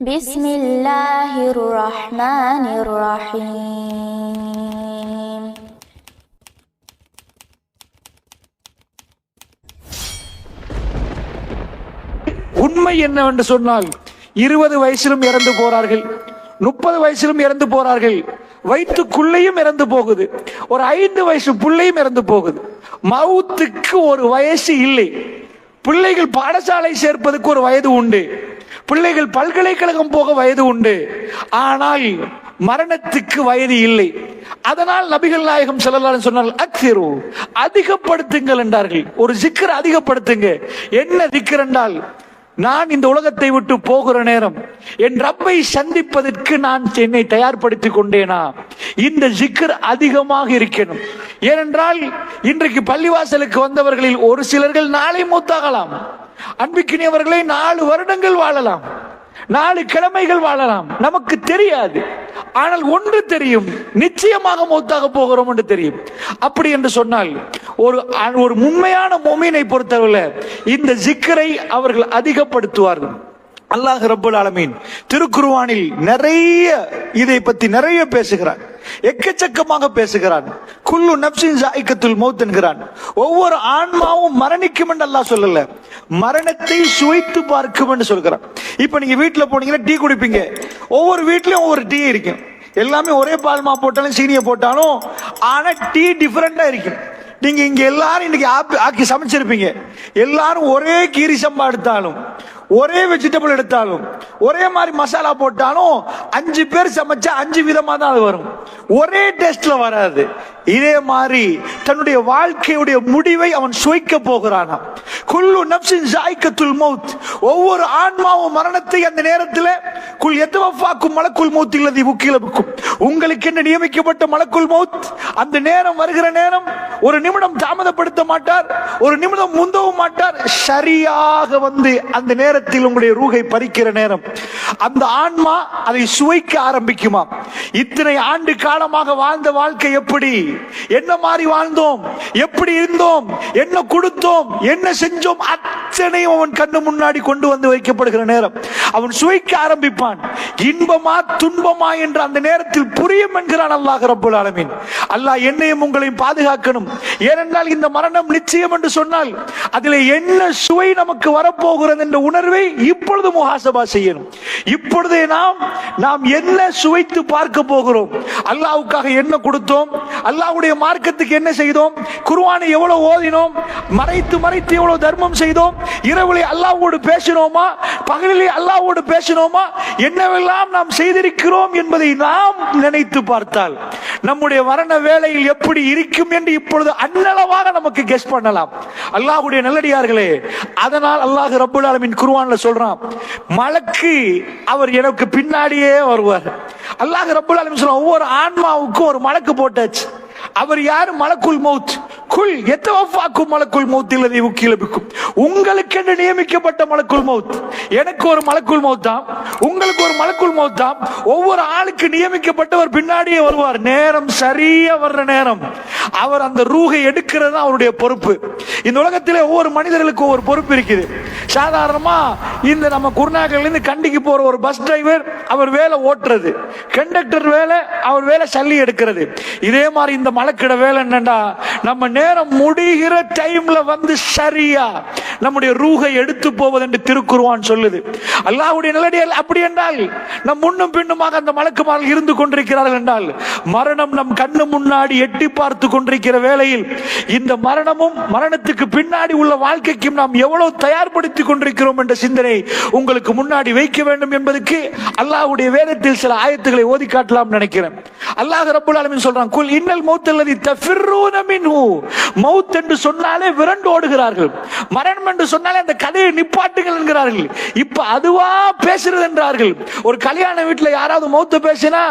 பிஸ்மில்லாஹிர்ரஹ்மானிர்ரஹீம். உண்மை என்னவென்று சொன்னால் 20 வயசிலும் இறந்து போறார்கள், 30 வயசிலும் இறந்து போறார்கள், வயிற்றுக்குள்ளேயும் இறந்து போகுது, ஒரு 5 வயசு பிள்ளையும் இறந்து போகுது. மவுத்துக்கு ஒரு வயசு இல்லை. பிள்ளைகள் பாடசாலை சேர்ப்பதற்கு ஒரு வயது உண்டு, பிள்ளைகள் பல்கலைக்கழகம் போக வயது உண்டு, ஆனால் மரணத்துக்கு வயது இல்லை. அதனால் நபிகள் நாயகம் ஸல்லல்லாஹு அலைஹி வஸல்லம் சொன்னார்கள், அக்ஸிரு, அதிகப்படுத்துங்கள் என்றார்கள். ஒரு ஜிக்ர் அதிகப்படுத்துங்க. என்ன ஜிக்ர் என்றால், நான் இந்த உலகத்தை விட்டு போகிற நேரம் என் ரப்பை சந்திப்பதற்கு நான் என்னை தயார்படுத்திக் கொண்டேனா, இந்த ஜிக்ர் அதிகமாக இருக்கணும். ஏனென்றால் இன்றைக்கு பள்ளிவாசலுக்கு வந்தவர்களில் ஒரு சிலர்கள் நாளை மூத்தாகலாம். அன்பிக்கினியவர்களை 4 வருடங்கள் வாழலாம், 4 கிழமைகள் வாழலாம், நமக்கு தெரியாது. ஆனால் ஒன்று தெரியும், நிச்சயமாக மௌத்தாக போகிறோம் என்று தெரியும். அப்படி என்று சொன்னால் ஒரு உண்மையான முஃமினை பொறுத்தவரை இந்த ஜிக்ரை அவர்கள் அதிகப்படுத்துவார்கள். அல்லாஹ் ரப்பல் ஆலமீன் திருக்குர்ஆனில் நிறைய இதை பற்றி நிறைய பேசுகிறான், எக்கச்சக்கமாக பேசுகிறான். குல்லு நஃப்ஸின் ஸாயிகத்துல் மௌத் என்கிறான். ஒவ்வொரு ஆன்மாவும் மரணிக்கும் என்று அல்லாஹ் சொல்லல, மரணத்தை சுவைத்து பார்க்கும் என்று சொல்கிறான். இப்ப நீங்க வீட்டுல போனீங்கன்னா டீ குடிப்பீங்க, ஒவ்வொரு வீட்லயும் ஒவ்வொரு டீ இருக்கும். எல்லாமே ஒரே பால்மா போட்டாலும் சீனியை போட்டாலும் ஆனா டீ டிஃபரெண்டா இருக்கும். நீங்க இங்க எல்லாரும் இன்னைக்கு ஆக்கி சமைச்சிருப்பீங்க, எல்லாரும் ஒரே கீரி சம்பா எடுத்தாலும், ஒரே வெஜிடபிள் எடுத்தாலும், ஒரே மாதிரி மசாலா போட்டாலும் 5 பேர் சமைச்சா 5 விதமா தான் அது வரும், ஒரே டேஸ்ட்ல வராது. இதே மாதிரி தன்னுடைய வாழ்க்கையுடைய முடிவை அவன் சுவைக்க போகிறானா. குல்லு நஃப்ஸின் ஸாயிகத்துல் மௌத், ஒவ்வொரு ஆன்மாவும் மரணத்தை அந்த நேரத்தில் குல் யதவஃபாக்கும் மலக்குல் மௌத் அல்லதி வக்கில பிக்கும், உங்களுக்கு என்ன நியமிக்கப்பட்ட மலக்குல் மௌத் அந்த நேரம் வருகிற நேரம் ஒரு நிமிடம் தாமதப்படுத்த மாட்டார், ஒரு நிமிடம் முந்தவும் மாட்டார். சரியாக வந்து அந்த நேரத்தில் உங்களுடைய ரூஹை பறிக்கிற நேரம் அந்த ஆன்மா அதை சுவைக்க ஆரம்பிக்குமா. இத்தனை ஆண்டு காலமாக வாழ்ந்த வாழ்க்கை எப்படி, என்ன மாதிரி வாழ்ந்தோம், எப்படி இருந்தோம், என்ன கொடுத்தோம், என்ன செஞ்சோம், அத்தனையும் அவன் கண்ணு முன்னாடி கொண்டு வந்து வைக்கப்படுகிற நேரம் அவன் சுவைக்க ஆரம்பிப்பான். இன்பமா துன்பமா என்று அந்த நேரத்தில் புரியும் என்கிறான் அல்லாஹ் ரப்பல் ஆலமீன். அல்லாஹ் என்னையும் உங்களையும் பாதுகாக்கணும். ஏனென்றால் இந்த மரணம் நிச்சயம் என்று சொன்னால் அதில் என்ன சுவை நமக்கு வரப்போகிறது என்ற உணர்வை இப்பொழுது முஹாசபா செய்யணும். இப்பொழுதே நாம் என்ன சுவைத்து பார்க்க போகிறோம், அல்லாஹ்வுக்காக என்ன கொடுத்தோம், அல்லாஹ்வுடைய மார்க்கத்துக்கு என்ன செய்தோம், குர்ஆனை எவ்வளவு ஓதினோம், மறைத்து மறைத்து எவ்வளவு தர்மம் செய்தோம், இரவிலே அல்லாஹ்வோடு பேசினோமா, பகலிலே அல்லாஹ்வோடு பேசினோமா, என்னவெல்லாம் நாம் செய்திருக்கிறோம் என்பதை நாம் நினைத்து பார்த்தால் நம்முடைய மரண வேளையில் எப்படி இருக்கும் என்று இப்பொழுது அன்னளவாக நமக்கு கெஸ் பண்ணலாம். அல்லாஹ்வுடைய நல்லடியார்களே, அதனால் அல்லாஹ் ரப்பல் ஆலமீன் குர்ஆன்ல சொல்றான், மலக்கு அவர் எனக்கு பின்னாடியே வருவார். அல்லாஹ் ரப்பல் ஆலமீன் சொல்றான், ஒவ்வொரு ஆன்மாவுக்கும் ஒரு மலக்கு போட்டாச்சு. அவர் யாரு? மலக்குல் மௌத். குல் யதவஃபாக்கும் மலக்குல் மௌத் அல்லதி வக்கில பிக்கும், உங்களுக்கு என்று நியமிக்கப்பட்ட மலக்குல் மௌத். எனக்கு ஒரு மலக்குல் மௌத் தான், உங்களுக்கு ஒரு மலக்குல் மௌத் தான். ஒவ்வொரு ஆளுக்கு நியமிக்கப்பட்டவர் பின்னாடியே வருவார். நேரம் சரியா வர்ற நேரம் அவர் அந்த ரூஹை எடுக்கிறது அவருடைய பொறுப்பு. இந்த உலகத்திலே ஒவ்வொரு மனிதர்களுக்கும் ஒவ்வொரு பொறுப்பு இருக்குது. சாதாரணமா இந்த நம்ம குருநாகல்ல இருந்து கண்டிக்கு போற ஒரு பஸ் டிரைவர் அவர் வேலை ஓட்டுறது, கண்டக்டர் வேலை அவர் வேலை சல்லி எடுக்கிறது. இதே மாதிரி இந்த மலக்கிட வேலை என்னண்டா, நம்ம நேரம் முடிகிற டைம்ல வந்து சரியா நம்முடைய ரூஹை எடுத்து போவது என்று திருக்குர்ஆன் சொல்லுது. அல்லாஹ்வுடைய நல்லடியார்கள் அப்படி என்றால் நம் முன்னும் பின்னுமாக அந்த மலக்குமார்கள் இருந்து கொண்டிருக்கிறார்கள் என்றால், மரணம் நம் கண்ணு முன்னாடி எட்டி பார்த்து கொண்டிருக்கிற வேளையில் இந்த மரணமும் மரணத்துக்கு பின்னாடி உள்ள வாழ்க்கைக்கும் நாம் எவ்வளவு தயார்படுத்தி கொண்டிருக்கிறோம் என்ற சிந்தனை உங்களுக்கு முன்னாடி வைக்க வேண்டும் என்பதற்கு அல்லாஹ்வுடைய வேதத்தில் சில ஆயத்துக்களை ஓதி காட்டலாம் நினைக்கிறேன். அல்லாஹ் ரப்பல் ஆலமீன் சொல்றான், குல் இன்னல் மௌத் அல்லதி தஃபிர்ரூன மின்ஹு, மௌத் என்று சொன்னாலே விரண்டு ஓடுகிறார்கள், மரணம் என்று சொன்னாலே அந்த கதையை நிப்பாட்டுங்கள் என்கிறார்கள். இப்ப அதுவா பேசுறது என்றார்கள். ஒரு கல்யாண வீட்டுல யாராவது மௌத்த பேசினா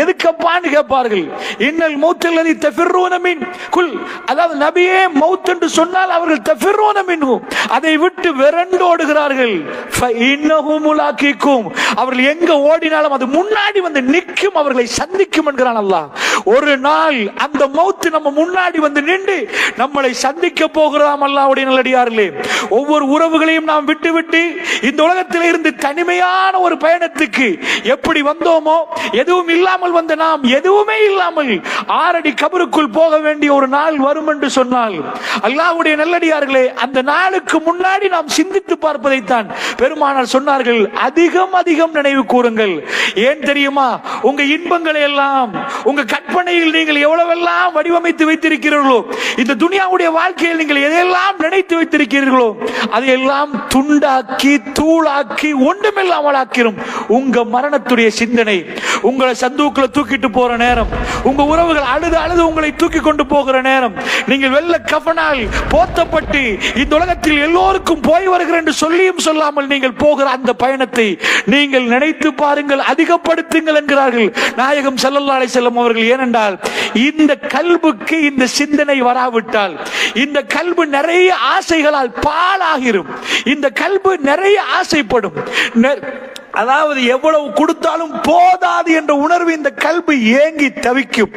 எதுக்கப்பான்னு கேட்பார்கள். இன்னல் மௌத் அல்லதி தஃபிர்ரூன மின் குல், அதாவது நபியே மௌத் என்று சொன்னால் அவர்கள் தஃபிர்ரூன மின்ஹு, அதை விட்டு விரண்டு ஓடுகிறார்கள். ஃபஇன்னஹு முலாகிக்கும், அவர்கள் எங்க ஓடினாலும் அது முன்னாடி வந்து நிற்கும், அவர்களை சந்திக்கும் என்கிறான் அல்லாஹ். ஒரு நாள் அந்த மௌத் நம்ம முன்னாடி வந்து நின்று நம்மளை சந்திக்க போகிறதாம் அல்லாஹ்வுடைய நல்லடியார்களே. ஒவ்வொரு உறவுகளையும் நாம் விட்டுவிட்டு இந்த உலகத்தில் இருந்து தனிமையான ஒரு பயணத்துக்கு எப்படி வந்தோமோ, எதுவும் இல்லாமல் வந்த நாம் எதுவுமே இல்லாமல் 6 அடி கபருக்குள் போக வேண்டிய ஒரு நாள் வரும் என்று சொன்னால், அல்லாஹ்வுடைய நல்லடியார்களே, அந்த நாளுக்கு முன்னாடி நாம் சிந்தித்து பார்ப்பதைத்தான் பெருமானார் சொன்னார்கள். அதிகம் அதிகம் நினைவு கூறுங்கள். ஏன் தெரியுமா? உங்க இன்பங்களை எல்லாம் உங்க கற்பனையில் நீங்கள் எவ்வளவெல்லாம் வடிவமைத்து வைத்திருக்கிறீர்களோ, இந்த துனியாவுடைய வாழ்க்கையில் நீங்கள் எதையெல்லாம் நினைத்து வைத்திருக்கிறீர்களோ, அதையெல்லாம் துண்டாக்கி தூளாக்கி ஒன்றுமில்லாமல் ஆக்கிரும். உங்க மரணத்துடைய சிந்தனை உங்களை சந்தூக்குல தூக்கிட்டு போற நேரம், உங்க உறவுகள் அழுது அழுது உங்களை தூக்கி கொண்டு போகிற நேரம், நீங்கள் வெள்ள கஃனால் போத்தப்பட்டு இந்த உலகத்தில் எல்லோருக்கும் போய் வருகிறேன் என்று சொல்லியும் சொல்லாமல் நீங்கள் போகிற அந்த பயணத்தை நீங்கள் நினைத்து பாருங்கள், அதிகப்படுத்துங்கள் என்கிறார்கள் நாயகம் ஸல்லல்லாஹு அலைஹி வஸல்லம் அவர்கள். ஏனென்றால் இந்த கல்புக்கு இந்த சிந்தனை வராவிட்டால் இந்த கல்பு நிறைய ஆசைகளால் பாழாகிரும். இந்த கல்பு நிறைய ஆசைப்படும். அதாவது எவ்வளவு கொடுத்தாலும் போதாது என்ற உணர்வு இந்த கல்பு ஏங்கி தவிக்கும்.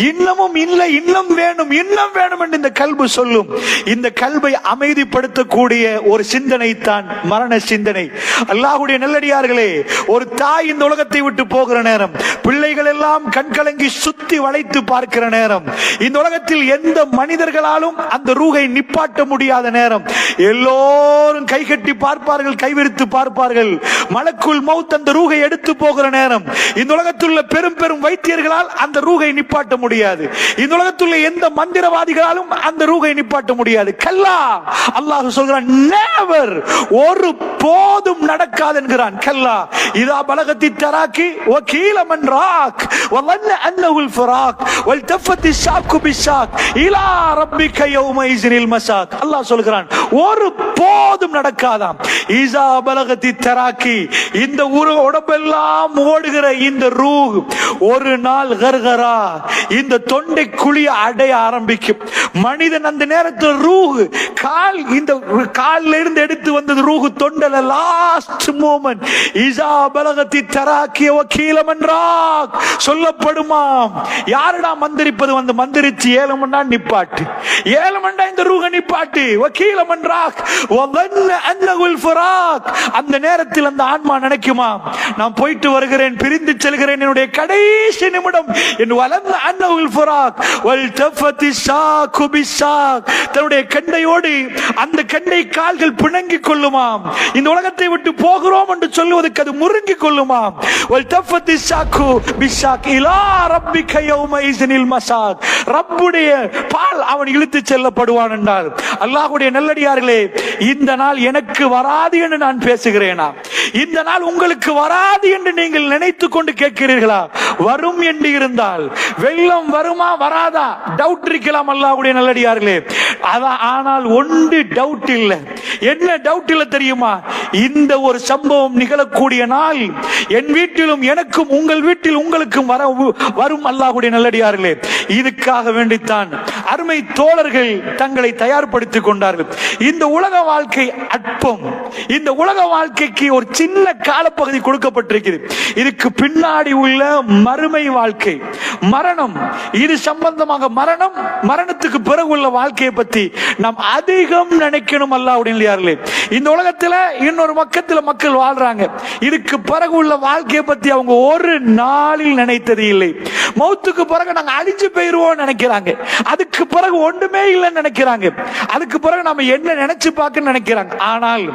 இன்னமும் இல்லை, இன்னும் வேணும், இன்னும் வேணும் என்று இந்த கல்பு சொல்லும். இந்த கல்பை அமைதிப்படுத்தக்கூடிய ஒரு சிந்தனை தான் மரண சிந்தனை. அல்லாஹ்வுடைய நல்லடியார்களே, ஒரு தாய் இந்த உலகத்தை விட்டு போகிற நேரம், பிள்ளைகள் எல்லாம் கண்கலங்கி சுத்தி வளைத்து பார்க்கிற நேரம், இந்த உலகத்தில் எந்த மனிதர்களாலும் அந்த ரூகை நிப்பாட்ட முடியாத நேரம், எல்லோரும் கைகட்டி பார்ப்பார்கள், கைவிரித்து பார்ப்பார்கள். மலக்குள் மௌத் அந்த ரூகை எடுத்து போகிற நேரம், இந்த உலகத்தில் உள்ள பெரும் பெரும் வைத்தியர்களால் அந்த ரூகை நிப்பாட்ட முடியாது. இந்த உலகத்தில் உள்ள எந்த மந்திரவாதிகளாலும் அந்த ரூகை நிப்பாட்ட முடியாது. கல்லா, அல்லாஹ் சொல்கிறான், never, ஒரு போதும் நடக்காது என்கிறான். கல்லா இதா பலகத்தி தராக்கி வகீல மன் ராக் வலன்ன அன்னஹுல் ஃபராக் வல்தஃபத்தி ஷாக்கு பிஷாக் இலா ரப்பிக யௌமைஸில் மசாக். அல்லாஹ் சொல்கிறான், ஒரு போதும் நடக்காதாம். இதா பலகத்தி தராக்கி, இந்த உடம்பெல்லாம் ஓடுகிற இந்த ரூஹ் ஒரு நாள் கர்கரா, இந்த தொண்டை குழிய அடைய ஆரம்பிக்கும். மனிதன் அந்த நேரத்தில் ரூஹ் கால், இந்த காலில் இருந்து எடுத்து வந்தது ரூஹ் தொண்டல லாஸ்ட் மூமெண்ட். இஸா பலகத்தி தராக்கிய வகீல மன் ராக் சொல்லப்படுமாம். யாரடா மந்திரிப்பது? வந்து மந்திரிச்சு 7 மணி நேரம் நிப்பாட்டு, 7 மணி நேரம் இந்த ரூஹ நிப்பாட்டு. வகீல மன் ராக் வதன்ன அன்னஹுல் ஃபராக். அந்த நேரத்தில் அந்த ஆன்மா நினைக்குமா, நான் போயிட்டு வருகிறேன், பிரிந்து செல்கிறேன், என்னுடைய கடைசி நிமிடம் என் வலன்ன அன்னஹுல் ஃபராக் வல்தஃபத்தி ஷாக்கு பிஷாக். தன்னுடைய கண்டையோடு அந்த கண்டை கால்கள் பிணங்கிக் கொள்ளுமாம். இந்த உலகத்தை விட்டு போகிறோம் என்று சொல்லுவதற்கு அது முறுங்கிக் கொள்ளுமாம். வல்தஃபத்தி ஷாக்கு பிஷாக் இலா ரப்பிக யௌமைஸில் மசாக். ரப்புடைய பால் அவன் இழுத்து செல்லப்படுவான் என்றால், அல்லாஹ்வுடைய நல்லடியார்களே, இந்த நாள் எனக்கு வராது என்று நான் பேசுகிறேனா? இந்த நாள் உங்களுக்கு வராது என்று நீங்கள் நினைத்துக் கொண்டு கேட்கிறீர்களா? வரும் என்று இருந்தால் வெள்ளம் வருமா வராதா டவுட் இருக்கலாம் அல்லாஹ்வுடைய நல்லடியார்களே. ஆனால் ஒன்று டவுட் இல்லை. என்ன டவுட் இல்லை தெரியுமா? இந்த ஒரு சம்பவம் நிகழக்கூடிய நாள் என் வீட்டிலும் எனக்கும் உங்கள் வீட்டில் உங்களுக்கும் வரும் அல்லாஹ்வுடைய நல்லடியார்களே. இதுக்காக வேண்டித்தான் அருமை தோழர்கள் தங்களை தயார்படுத்திக் கொண்டார்கள். இந்த உலக வாழ்க்கை அற்பம். இந்த உலக வாழ்க்கைக்கு ஒரு சின்ன காலப்பகுதி கொடுக்கப்பட்டிருக்கிறது. இதுக்கு பின்னாடி உள்ள மறுமை வாழ்க்கை, மரணம், இது சம்பந்தமாக மரணம், மரணத்துக்கு பிறகு உள்ள வாழ்க்கையை பற்றி நாம் அதிகம் நினைக்கணும் அல்லாஹ்வுடைய நல்லடியார்களே. இந்த உலகத்தில் இன்னொரு பக்கத்தில் மக்கள் வாழ்றாங்க, இதுக்கு பிறகு உள்ள வாழ்க்கையை பற்றி அவங்க ஒரு நாளில் நினைத்தது இல்லை. மௌத்துக்கு பிறகு நாங்க அழிஞ்சு போயிருவோம் நினைக்கிறாங்க, அதுக்கு பிறகு ஒன்றுமே இல்லைன்னு நினைக்கிறாங்க, அதுக்கு பிறகு நாம என்ன நினைச்சு பார்க்க நினைக்கிறாங்க. ஆனால்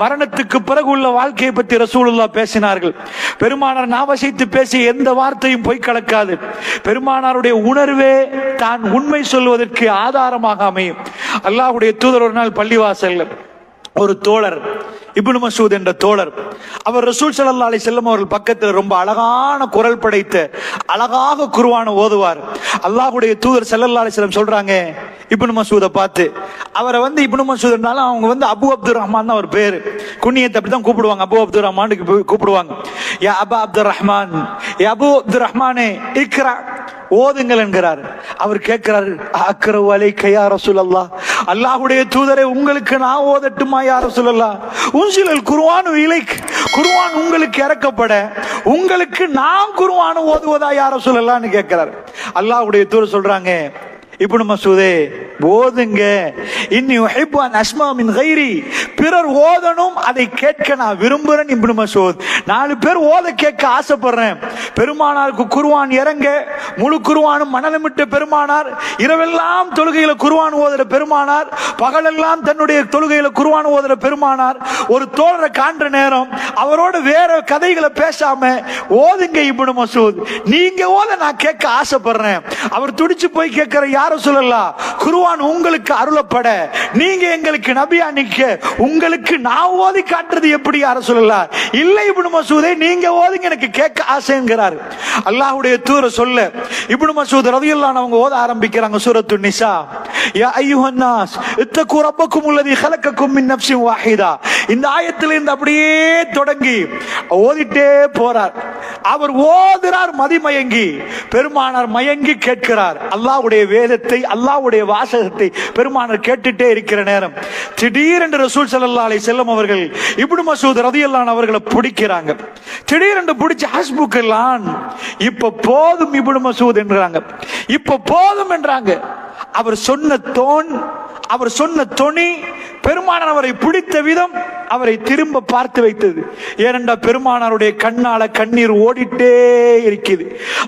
மரணத்துக்கு பிறகு உள்ள வாழ்க்கையை பற்றி ரசூலுல்லாஹ் பேசினார்கள். பெருமானார் நாவசைத்து பேசிய எந்த வார்த்தையும் பொய் கலக்காது. பெருமானாருடைய உணர்வே தான் உண்மை சொல்வதற்கு ஆதாரமாக அமையும். அல்லாஹ்வுடைய தூதர் ஒரு நாள் பள்ளிவாசல்ல ஒரு தோழர், இப்னு மஸ்ஊத் என்ற தோழர், அவர் ரசூல் ஸல்லல்லாஹு அலைஹி வஸல்லம் அவர்கள் பக்கத்தில் ரொம்ப அழகான குரல் படைத்த அழகாக குர்ஆனை ஓதுவார். அல்லாஹ்வுடைய தூதர் ஸல்லல்லாஹு அலைஹி வஸல்லம் சொல்றாங்க இப்னு மஸ்ஊதை பார்த்து, அவரை இப்னு மஸ்ஊத்னால அவங்க அபு அப்துர் ரஹ்மான் தான் அவர் பேரு, குன்னியத்தை அப்படிதான் கூப்பிடுவாங்க, அபு அப்துர் ரஹ்மானுக்கு கூப்பிடுவாங்க. யா அபா அப்துர் ரஹ்மான், யா அபு அப்துர் ரஹ்மானே இக்ரா, ஓதுங்கள் என்கிறார். அவர் கேட்கிறார், அக்ரவு அலைக்க யா ரசூலல்லாஹ், அல்லாஹ்வுடைய தூதரே உங்களுக்கு நான் ஓதட்டுமா யா ரசூலல்லாஹ்? உன்சிலல் குர்ஆன் இலைக், குர்ஆன் உங்களுக்கு இறக்கப்பட உங்களுக்கு நான் குர்ஆன் ஓதுவதா யா ரசூலல்லாஹ்னு கேட்கிறார். அல்லாஹ்வுடைய தூதர் சொல்றாங்க, இப்னு மஸ்ஊதே ஓதுங்க. இன்னி உஹிப்பு அன் அஸ்மா மின் கைரி, பிறர் ஓதணும் அதை கேட்க நான் விரும்புறேன். இப்னு மஸ்ஊத், 4 பேர் ஓத கேட்க ஆசைப்படுறேன். பெருமானாருக்கு குர்ஆன் இறங்க, முழு குர்ஆனும் மனநமிட்ட பெருமானார், இரவெல்லாம் தொழுகையில குர்ஆன் ஓதுற பெருமானார், பகலெல்லாம் தன்னுடைய தொழுகையில குர்ஆன் ஓதுற பெருமானார். ஒரு தோழரை காண்ற நேரம் அவரோட வேற கதைகளை பேசாம ஓதுங்க இப்னு மஸ்ஊத், நீங்க ஓத நான் கேட்க ஆசைப்படுறேன். அவர் துடிச்சு போய் கேட்கிற, யார சொல்லலாம், குர்ஆன் உங்களுக்கு அருளப்பட நீங்க எங்களுக்கு நபியா நிக்க, உங்களுக்கு நான் ஓதி காட்டுறது எப்படி யார சொல்லலாம்? இல்லை இப்னு மஸ்ஊதே, நீங்க ஓதுங்க, எனக்கு கேட்க ஆசைங்கிறார். அல்லாஹ்வுடைய தூதர் சொல்ல இப்னு மஸ்ஊத் ரலியல்லாஹு அன்ஹு அவங்க ஓத ஆரம்பிக்கிறாங்க சூரத்து நிசா. யா அய்யுஹன் நாஸ் இத்தகு ரப்பக்கும் அல்லதி خلقக்கும் மின் நஃப்ஸின் வாஹிதா. இந்த ஆயத்திலிருந்து அப்படியே தொடங்கி ஓதிட்டே போறார். அவர் ஓதுறார் மதிமயங்கி, பெருமானார் மயங்கி கேட்கிறார். அல்லாஹ்வுடைய வேதத்தை, அல்லாஹ்வுடைய வாசகத்தை பெருமானார் கேட்டுட்டே இருக்கிற நேரம் திடீரென்று ரசூல் ஸல்லல்லாஹு அலைஹி வஸல்லம் அவர்கள் இப்னு மஸ்ஊத் ரலியல்லாஹு அன்ஹு அவர்களை பிடிக்கிறாங்க. திடீரென்று பிடிச்சு ஹஸ்புக்கல்லான், இப்ப போதும் இப்னு மஸ்ஊத் என்றாங்க. இப்ப போதும் என்றாங்க. அவர் சொன்ன தோன், அவர் சொன்ன தொனி, பெருமானார் அவரை பிடித்த விதம் அவரை திரும்ப பார்த்து வைத்தது. ஏனென்றால் பெருமானாருடைய கண்ணால கண்ணீர் ஓடிட்டே இருக்குது.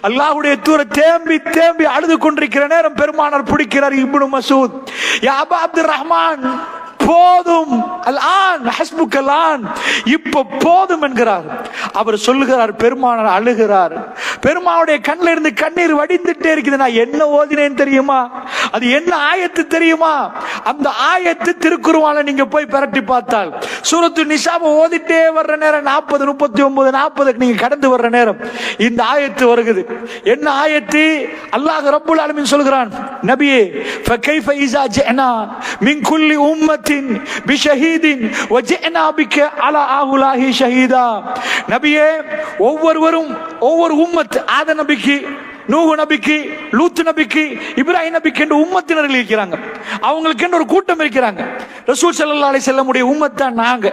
அல்லாஹ்வுடைய தூதர் தேம்பி தேம்பி அழுது கொண்டிருக்கிற நேரம் பெருமானார் பிடிக்கிறார் இப்னு மஸ்ஊத். யா அபா அப்துர் ரஹ்மான், போதும், அல்ஆன் ஹஸ்புக்கல்லான், இப்ப போதும் என்கிறார். அவர் சொல்லுகிறார், பெருமானார் அழுகிறார். பெருமானுடைய கண்ணில் இருந்து கண்ணீர் வடிந்துட்டே இருக்குது. நான் என்ன ஓதினேன் தெரியுமா? அது என்ன ஆயத்து தெரியுமா? அந்த ஆயத்து திருக்குர்ஆன்ல நீங்க போய் பிரட்டி பார்த்தால் சூரத்து நிசாவை ஓதிட்டே வர்ற நேரம் 40, 39, 40 நீங்க கடந்து வர்ற நேரம் இந்த ஆயத்து வருகிறது. என்ன ஆயத்து? அல்லாஹ் ரப்புல் ஆலமீன் சொல்கிறான், நபியே ஃபகைஃப இஸா ஜஅனா மின் குல்லி உம்மத்தின் பிஷஹீதின் வஜஅனா பிக அலா அஹுலாஹி ஷஹீதா. நபியே, ஒவ்வொருவரும் ஒவ்வொரு உம்மத், ஆத நபிக்கு, நூஹ் நபிக்கு, லூத் நபிக்கு, இப்ராஹிம் நபிக்கு என்று உம்மத்தினர்கள் இருக்கிறாங்க. அவங்களுக்கு என்று ஒரு கூட்டம் இருக்கிறாங்க. ரசூல் ஸல்லல்லாஹு அலைஹி வஸல்லம் உடைய உம்மத் தான் நாங்க.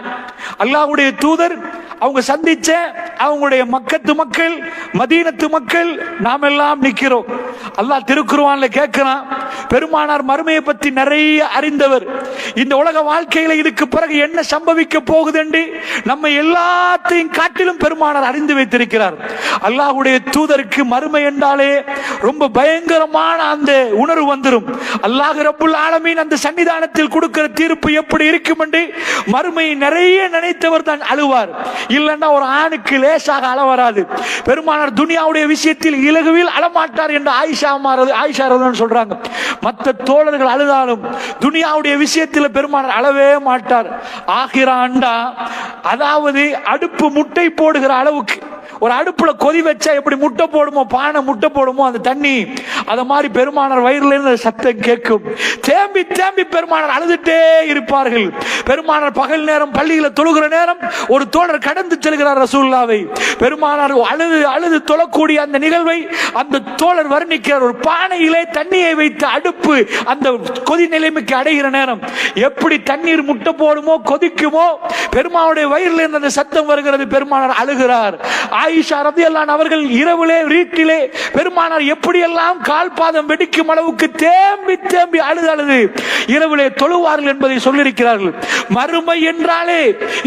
அல்லாஹ்வுடைய தூதர் அவங்க சந்திச்ச அவங்களுடைய மக்கத்து மக்கள், மதீனத்து மக்கள், நாம் எல்லாம் நிக்கிறோம். அல்லாஹ் திருக்குர்ஆன்ல கேட்கிறான், பெருமானார் மறுமையை பற்றி நிறைய அறிந்தவர். இந்த உலக வாழ்க்கையில இதுக்கு பிறகு என்ன சம்பவிக்க போகுது என்று நம்ம எல்லாத்தையும் காட்டிலும் பெருமானார் அறிந்து வைத்திருக்கிறார். அல்லாஹ்வுடைய தூதருக்கு மறுமை என்றாலே ரொம்ப பயங்கரமான அந்த உணர்வு வந்துடும். அல்லாஹ் ரப்புல் ஆலமீன் அந்த சன்னிதானத்தில் கொடுக்கிற தீர்ப்பு எப்படி இருக்கும் என்று மறுமையை நிறைய நினைத்தவர் தான் அழுவார். இல்லைன்னா ஒரு ஆணுக்கு லேசாக அழ வராது. பெருமானார் துனியாவுடைய விஷயத்தில் இலகுவில் அழமாட்டார் என்று ஆயிஷா சொல்றாங்க. மற்ற தோழர்கள் அழுதாலும் துனியாவுடைய விஷயத்தில் பெருமானார் அழவே மாட்டார். ஆகிராண்டா, அதாவது அடுப்பு முட்டை போடுகிற அளவுக்கு, ஒரு அடுப்புல கொதி வச்சா எப்படி முட்டை போடுமோ, பானை முட்டை போடுமோ, அந்த தண்ணி அத மாதிரி பெருமானார் வயிறுல இருந்து சத்தம் கேட்கும். தேம்பி தேம்பி பெருமானார் அழுதுட்டே இருப்பார்கள். பெருமானார் பகல் நேரம் பள்ளியில தொழுகிற நேரம் ஒரு தோழர் கடந்து செல்கிறார் ரசூலுல்லாவை. பெருமானார் அழுது அழுது தொழக்கூடிய அந்த நிகழ்வை அந்த தோழர் வர்ணிக்கிறார். ஒரு பானையிலே தண்ணியை வைத்து அடுப்பு அந்த கொதி நிலைமைக்கு அடைகிற நேரம் எப்படி தண்ணீர் முட்டை போடுமோ, கொதிக்குமோ, பெருமானுடைய வயிறுல இருந்து அந்த சத்தம் வருகிறது. பெருமானார் அழுகிறார். ஆயிஷா ரலியல்லாஹு அன்ஹா அவர்கள் இரவிலே வீட்டிலே பெருமானார் எப்படியெல்லாம் கால் பாதம் வெடிக்கும் அளவுக்கு தேம்பி தேம்பி அழுது அழுது இரவிலே தொழுவார்கள் என்பதை சொல்லியிருக்கிறார்கள். மறுமை என்றாலே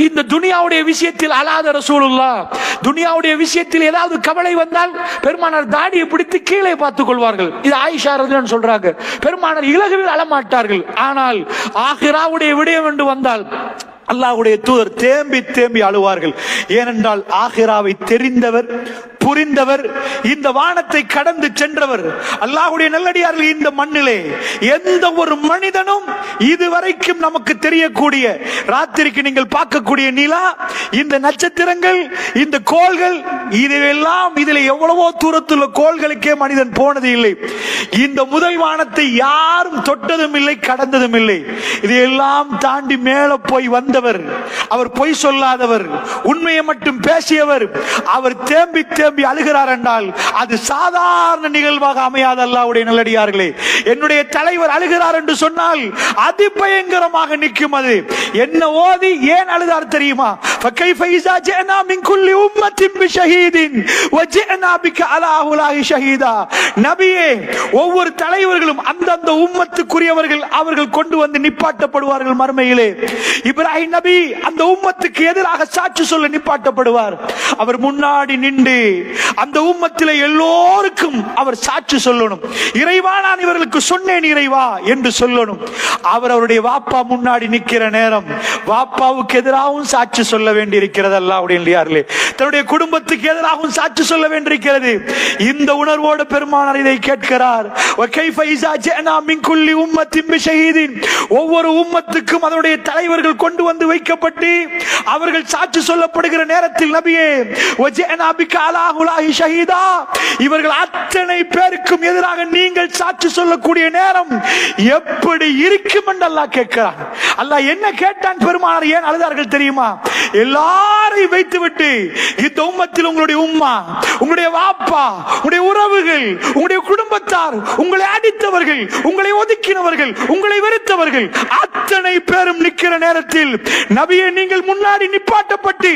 இந்த துனியாவுடைய விஷயத்தில் அழாத ரசூலுல்லாஹ், துனியாவுடைய விஷயத்தில் ஏதாவது கவலை வந்தால் பெருமானார் தாடியை பிடித்து கீழே பார்த்துக் கொள்வார்கள். இது ஆயிஷா ரலியல்லாஹு அன்ஹா சொல்றாங்க. பெருமானார் இலகுவில் அழமாட்டார்கள். ஆனால் ஆகிராவுடைய விடயம் என்று வந்தால் அல்லாஹ்வுடைய தூதர் தேம்பி தேம்பி அழுவார்கள். ஏனென்றால் ஆகிராவை தெரிந்தவர், புரிந்தவர், இந்த வானத்தை கடந்து சென்றவர். அல்லாஹ்வுடைய நல்லடியார்கள், இந்த மண்ணிலே எந்த ஒரு மனிதனும் இதுவரைக்கும் நமக்கு தெரியக்கூடிய, ராத்திரிக்கு நீங்கள் பார்க்கக்கூடிய நிலா, இந்த நட்சத்திரங்கள், இந்த கோள்கள், இதெல்லாம் இதில் எவ்வளவோ தூரத்துள்ள கோள்களுக்கே மனிதன் போனது இல்லை. இந்த முதல் வானத்தை யாரும் தொட்டதும் இல்லை, கடந்ததும் இல்லை. இதையெல்லாம் தாண்டி மேல போய் வந்தவர், அவர் பொய் சொல்லாதவர், உண்மையை மட்டும் பேசியவர். அவர் தேம்பி தேம்பி அழுகிறார் என்றால் அது சாதாரண நிகழ்வாக அமையாத அல்லாஹ்வுடைய நல்லடியார்களே. என்னுடைய தலைவர் அழுகிறார் என்று சொன்னால் அதிபயங்கரமாக நிற்கும். அது என்ன ஓதி ஏன் அழுதார் தெரியுமா? فكيف إذا جئنا من كل أمة بشهيد وجئنا بك على هؤلاء شهيدا. நபியே, ஒவ்வொரு தலைவர்களும் அந்தந்த உம்மத்துக்குரியவர்கள் அவர்கள் கொண்டு வந்து நிப்பாட்டப்படுவார்கள் மறுமையிலே. இப்ராஹிம் நபி அந்த உம்மத்துக்கு எதிராக சாட்சி சொல்ல நிப்பாட்டப்படுவார். அவர் முன்னாடி நின்று அந்த உம்மத்திலே எல்லோருக்கும் அவர் சாட்சி சொல்லணும். இறைவா, நான் இவர்களுக்கு சொன்னேன் இறைவா என்று சொல்லணும். அவர் அவருடைய வாப்பா முன்னாடி நிற்கிற நேரம் வாப்பாவுக்கு எதிராகவும் சாட்சி சொல்ல வேண்டி இருக்கிறது. அல்லாஹ்வுடைய தன்னுடைய குடும்பத்துக்கு எதிராகவும் சாட்சி சொல்ல வேண்டியிருக்கிறது. இந்த உணர்வோடு பெருமானார் இதை கேட்கிறார். ஒவ்வொரு உம்மத்துக்கும் அதனுடைய தலைவர்கள் கொண்டு வந்து வைக்கப்பட்டு அவர்கள் சாட்சி சொல்லப்படுகிற நேரத்தில் நபியே, இவர்கள் அத்தனை பேருக்கும் எதிராக நீங்கள் சாட்சி சொல்லக்கூடிய நேரம் எப்படி இருக்கும் என்று அல்லாஹ் கேட்கிறான். அல்லாஹ் என்ன கேட்டான்? பெருமானார் ஏன் அழுதார்கள் தெரியுமா? எல்லாரையும் வைத்துவிட்டு இந்த உம்மத்தில் உங்களுடைய உம்மா, உங்களுடைய வாப்பா, உங்களுடைய உறவுகள், உங்களுடைய குடும்பத்தார், உங்களை அடித்தவர்கள், உங்களை ஒதுக்கினவர்கள், உங்களை வெறுத்தவர்கள் அத்தனை பேரும் நிற்கிற நேரத்தில் நபியே, நீங்கள் முன்னாடி நிப்பாட்டப்பட்டு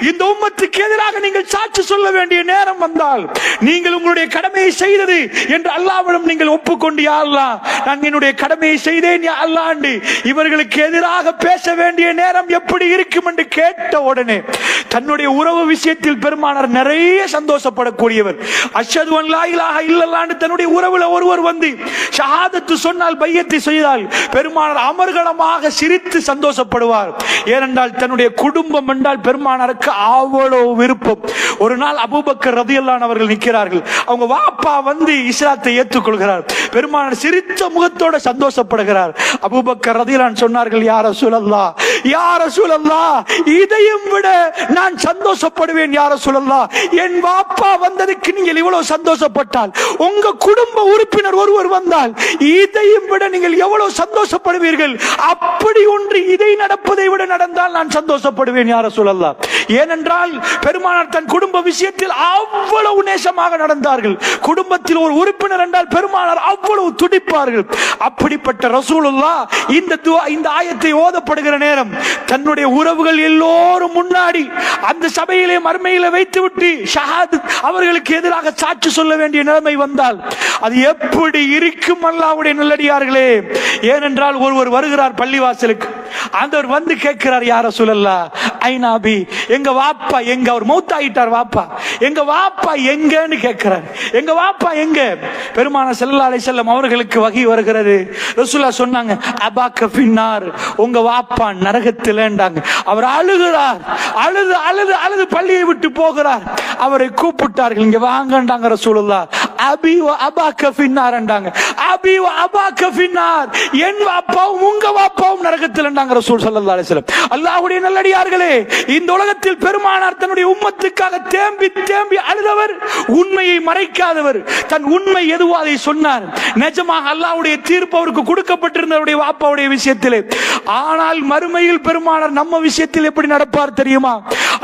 இந்த உம்மத்துக்கு எதிராக நீங்கள் சாட்சி சொல்ல வேண்டிய நேரம் வந்தால் நீங்கள் உங்களுடைய கடமையை செய்தது என்று அல்லாஹ்விடம் நீங்கள் ஒப்புக்கொண்டு, யா அல்லாஹ், நான் என்னுடைய கடமையை செய்தேன் யா அல்லாஹ் என்று இவர்களுக்கு எதிராக பேச வேண்டிய நேரம் எப்படி இருக்கும் என்று கேட்ட உடனே தன்னுடைய உறவு விஷயத்தில் பெருமானார் நிறைய சந்தோஷப்படக்கூடியவர். அஷ்ஹது அன் லா இலாஹ இல்லல்லாஹ் என்று தன்னுடைய உறவுல ஒருவர் வந்து ஷஹாதத்து சொன்னால், பையத்தை செய்தால் பெருமானார் அமர்கலமாக சிரித்து சந்தோஷப்படுவார். ஏனென்றால் தன்னுடைய குடும்பம் என்றால் பெருமானாருக்கு அவ்வளவு விருப்பம். ஒரு நாள் அபூபக்கர் ரலியல்லாஹு அன்ஹு அவர்கள் நிற்கிறார்கள். அவங்க வாப்பா வந்து இஸ்லாத்தை ஏற்றுக்கொள்கிறார். பெருமானார் சிரித்த முகத்தோட சந்தோஷப்படுகிறார். அபூபக்கர் ரலியல்லாஹு அன்ஹு சொன்னார்கள், யா ரசூலல்லாஹ், யா ரசூலல்லாஹ், இதையும் விட நான் சந்தோஷப்படுவேன் யா ரசூலல்லாஹ். என் வாப்பா வந்ததுக்கு நீங்கள் இவ்வளவு சந்தோஷப்பட்டால், உங்க குடும்ப உறுப்பினர் ஒருவர் வந்தால் இதையும் விட நீங்கள் எவ்வளவு சந்தோஷப்படுவீர்கள். அப்படி ஒன்று இதை நடப்பதை விட நடந்தால் நான் சந்தோஷப்படுவேன் யா ரசூலல்லாஹ். ஏனென்றால் பெருமானார் தன் குடும்ப விஷயத்தில் அவ்வளவு நேசமாக நடந்தார்கள். குடும்பத்தில் ஒரு உறுப்பினர் என்றால் பெருமானார் அவ்வளவு துடிப்பார்கள். அப்படிப்பட்ட ரசூலுல்லாஹ் இந்த ஆயத்தை ஓதப்படுகிற நேரம் தன்னுடைய உறவுகள் எல்லோரும் முன்னாடி அந்த சபையிலே மர்மையில வைத்துவிட்டு ஷஹாதத் அவர்களுக்கு எதிராக சாட்சி சொல்ல வேண்டிய நிலைமை வந்தால் அது எப்படி இருக்கும்? அல்லாஹ்வுடைய நல்லடியார்களே, ஏனென்றால் ஒருவர் வருகிறார் பள்ளிவாசலுக்கு. அவர் வந்து கேட்கிறார், யா ரசூலல்லாஹ், ஐநாபி, எங்க வாப்பா எங்க? அவர் மௌத்தாயிட்டார் வாப்பா, எங்க வாப்பா எங்கன்னு கேட்கிறார். எங்க வாப்பா எங்க? பெருமானார் ஸல்லல்லாஹு அலைஹி வஸல்லம் அவர்களுக்கு வஹி வருகிறது. ரசூலுல்லாஹ் சொன்னாங்க, அபாக்க ஃபின்னார், உங்க வாப்பா நரகத்திலேண்டாங்க. அவர் அழுகிறார். அழுது அழுது அழுது பள்ளியை விட்டு போகிறார். அவரை கூப்பிட்டார்கள், இங்க வாங்கண்டாங்க ரசூலுல்லாஹ். அபி வ அபாக்க ஃபின்னார் என்றாங்க. அபி வ அபாக்க ஃபின்னார், என் வாப்பாவும் உங்க வாப்பாவும் நரகத்திலேண்டாங்க ரசூல் ஸல்லல்லாஹு அலைஹி வஸல்லம். அல்லாஹ்வுடைய நல்லடியார்களே, இந்த உலகத்தில் பெருமானார் தன்னுடைய உம்மத்துக்காக தேம்பி தேம்பி அழுதவர், உண்மையை மறைக்காதவர். தன் உண்மை எதுவோ அதை சொன்னார். நிஜமாக அல்லாஹ்வுடைய தீர்ப்பு அவருக்கு கொடுக்கப்பட்டிருந்தவருடைய வாப்பாவுடைய விஷயத்திலே. ஆனால் மறுமையில் பெருமானார் நம்ம விஷயத்தில் எப்படி நடப்பார் தெரியுமா?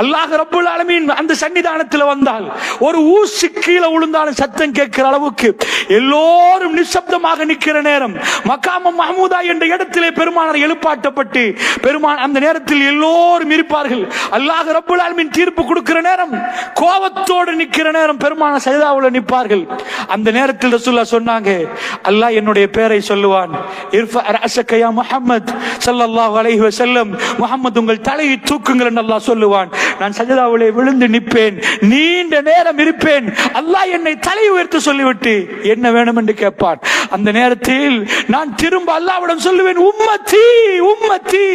அல்லாஹ் ரப்புல் ஆலமீன் அந்த சன்னிதானத்தில் வந்தால் ஒரு ஊசி கீழே விழுந்தாலும் சத்தம் கேட்கிற அளவுக்கு எல்லோரும் நிசப்தமாக நிற்கிற நேரம், மகாம மஹமூதா என்ற இடத்திலே பெருமானார் எழுப்பாட்டப்பட்டு அந்த நேரத்தில் எல்லோரும் இருப்பார்கள். அல்லாஹ் ரப்புல் ஆலமீன் தீர்ப்பு கொடுக்கிற நேரம், கோபத்தோடு நிற்கிற நேரம் பெருமானார் சஜதாவுல நிற்பார்கள். அந்த நேரத்தில் ரசூலுல்லாஹ் சொன்னாங்க, அல்லாஹ் என்னுடைய பெயரை சொல்லுவான், இர்ஃபா ரஅஸக யா முஹம்மத் ஸல்லல்லாஹு அலைஹி வஸல்லம், முஹம்மத் உங்கள் தலையை தூக்குங்கள் என்று அல்லாஹ் சொல்லுவான். நான் சஜதாவிலே விழுந்து நிற்பேன், நீண்ட நேரம் இருப்பேன். அல்லாஹ் என்னை தலை உயர்த்து சொல்லிவிட்டு என்ன வேணும் என்று கேட்பான். அந்த நேரத்தில் நான் திரும்ப அல்லாஹ்விடம் சொல்லுவேன், உம்மத்தி உம்மத்தி,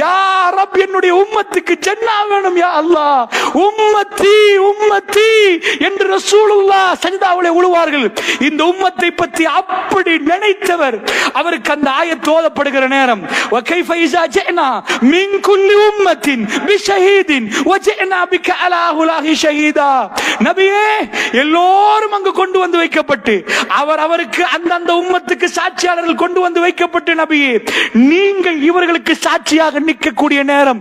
யா ரப், என்னுடைய உம்மத்துக்கு ஜன்னா வேணும் யா அல்லாஹ், உம்மத்தி உம்மத்தி என்று ரசூலுல்லாஹ் சஜதாவிலே விழுவார்கள். இந்த உம்மத்தை பற்றி அப்படி நினைத்தவர். அவருக்கு அந்த ஆயத் ஓதப்படுகிற நேரம், وكيف إذا جئنا من كل أمة بشهيد وجئنا بك على هؤلاء شهيدا. நபியே, எல்லோரும் அங்கு கொண்டு வந்து வைக்கப்பட்டு அவருக்கு அந்தந்த உம்மத்துக்கு சாட்சியாளர்கள் கொண்டு வந்து வைக்கப்பட்டு, நபியே, நீங்கள் இவர்களுக்கு சாட்சியாக நிற்கக்கூடிய நேரம்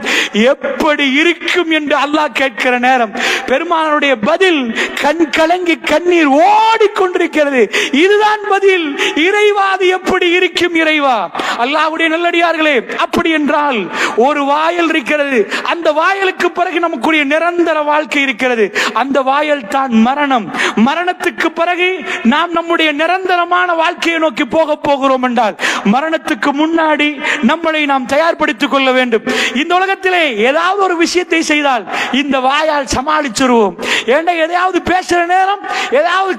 எப்படி இருக்கும் என்று அல்லாஹ் கேட்கிற நேரம் பெருமானாருடைய பதில் கண் கலங்கி கண்ணீர் ஓடிக்கொண்டிருக்கிறது. இதுதான் பதில். இறைவா, அது எப்படி இருக்கும் இறைவா? அல்லாஹ்வுடைய நல்லடியார்களே, அப்படி என்றால் ஒரு வாயல் இருக்கிறது, அந்த வாயலுக்கு பிறகு நமக்குரிய நிரந்தர வாழ்க்கை இருக்கிறது. அந்த வாயல் தான் மரணம். மரணத்துக்கு பிறகு நாம் நம்முடைய நிரந்தரமான வாழ்க்கையை நோக்கி போக போகிறோம் என்றால் மரணத்துக்கு முன்னாடி நம்மளை நாம் தயார்படுத்திக் கொள்ள வேண்டும். இந்த உலகத்திலே ஏதாவது ஒரு விஷயத்தை செய்தால் இந்த வாயால் சமாளிச்சிருவோம். ஏண்டா எதையாவது பேசுற நேரம் ஏதாவது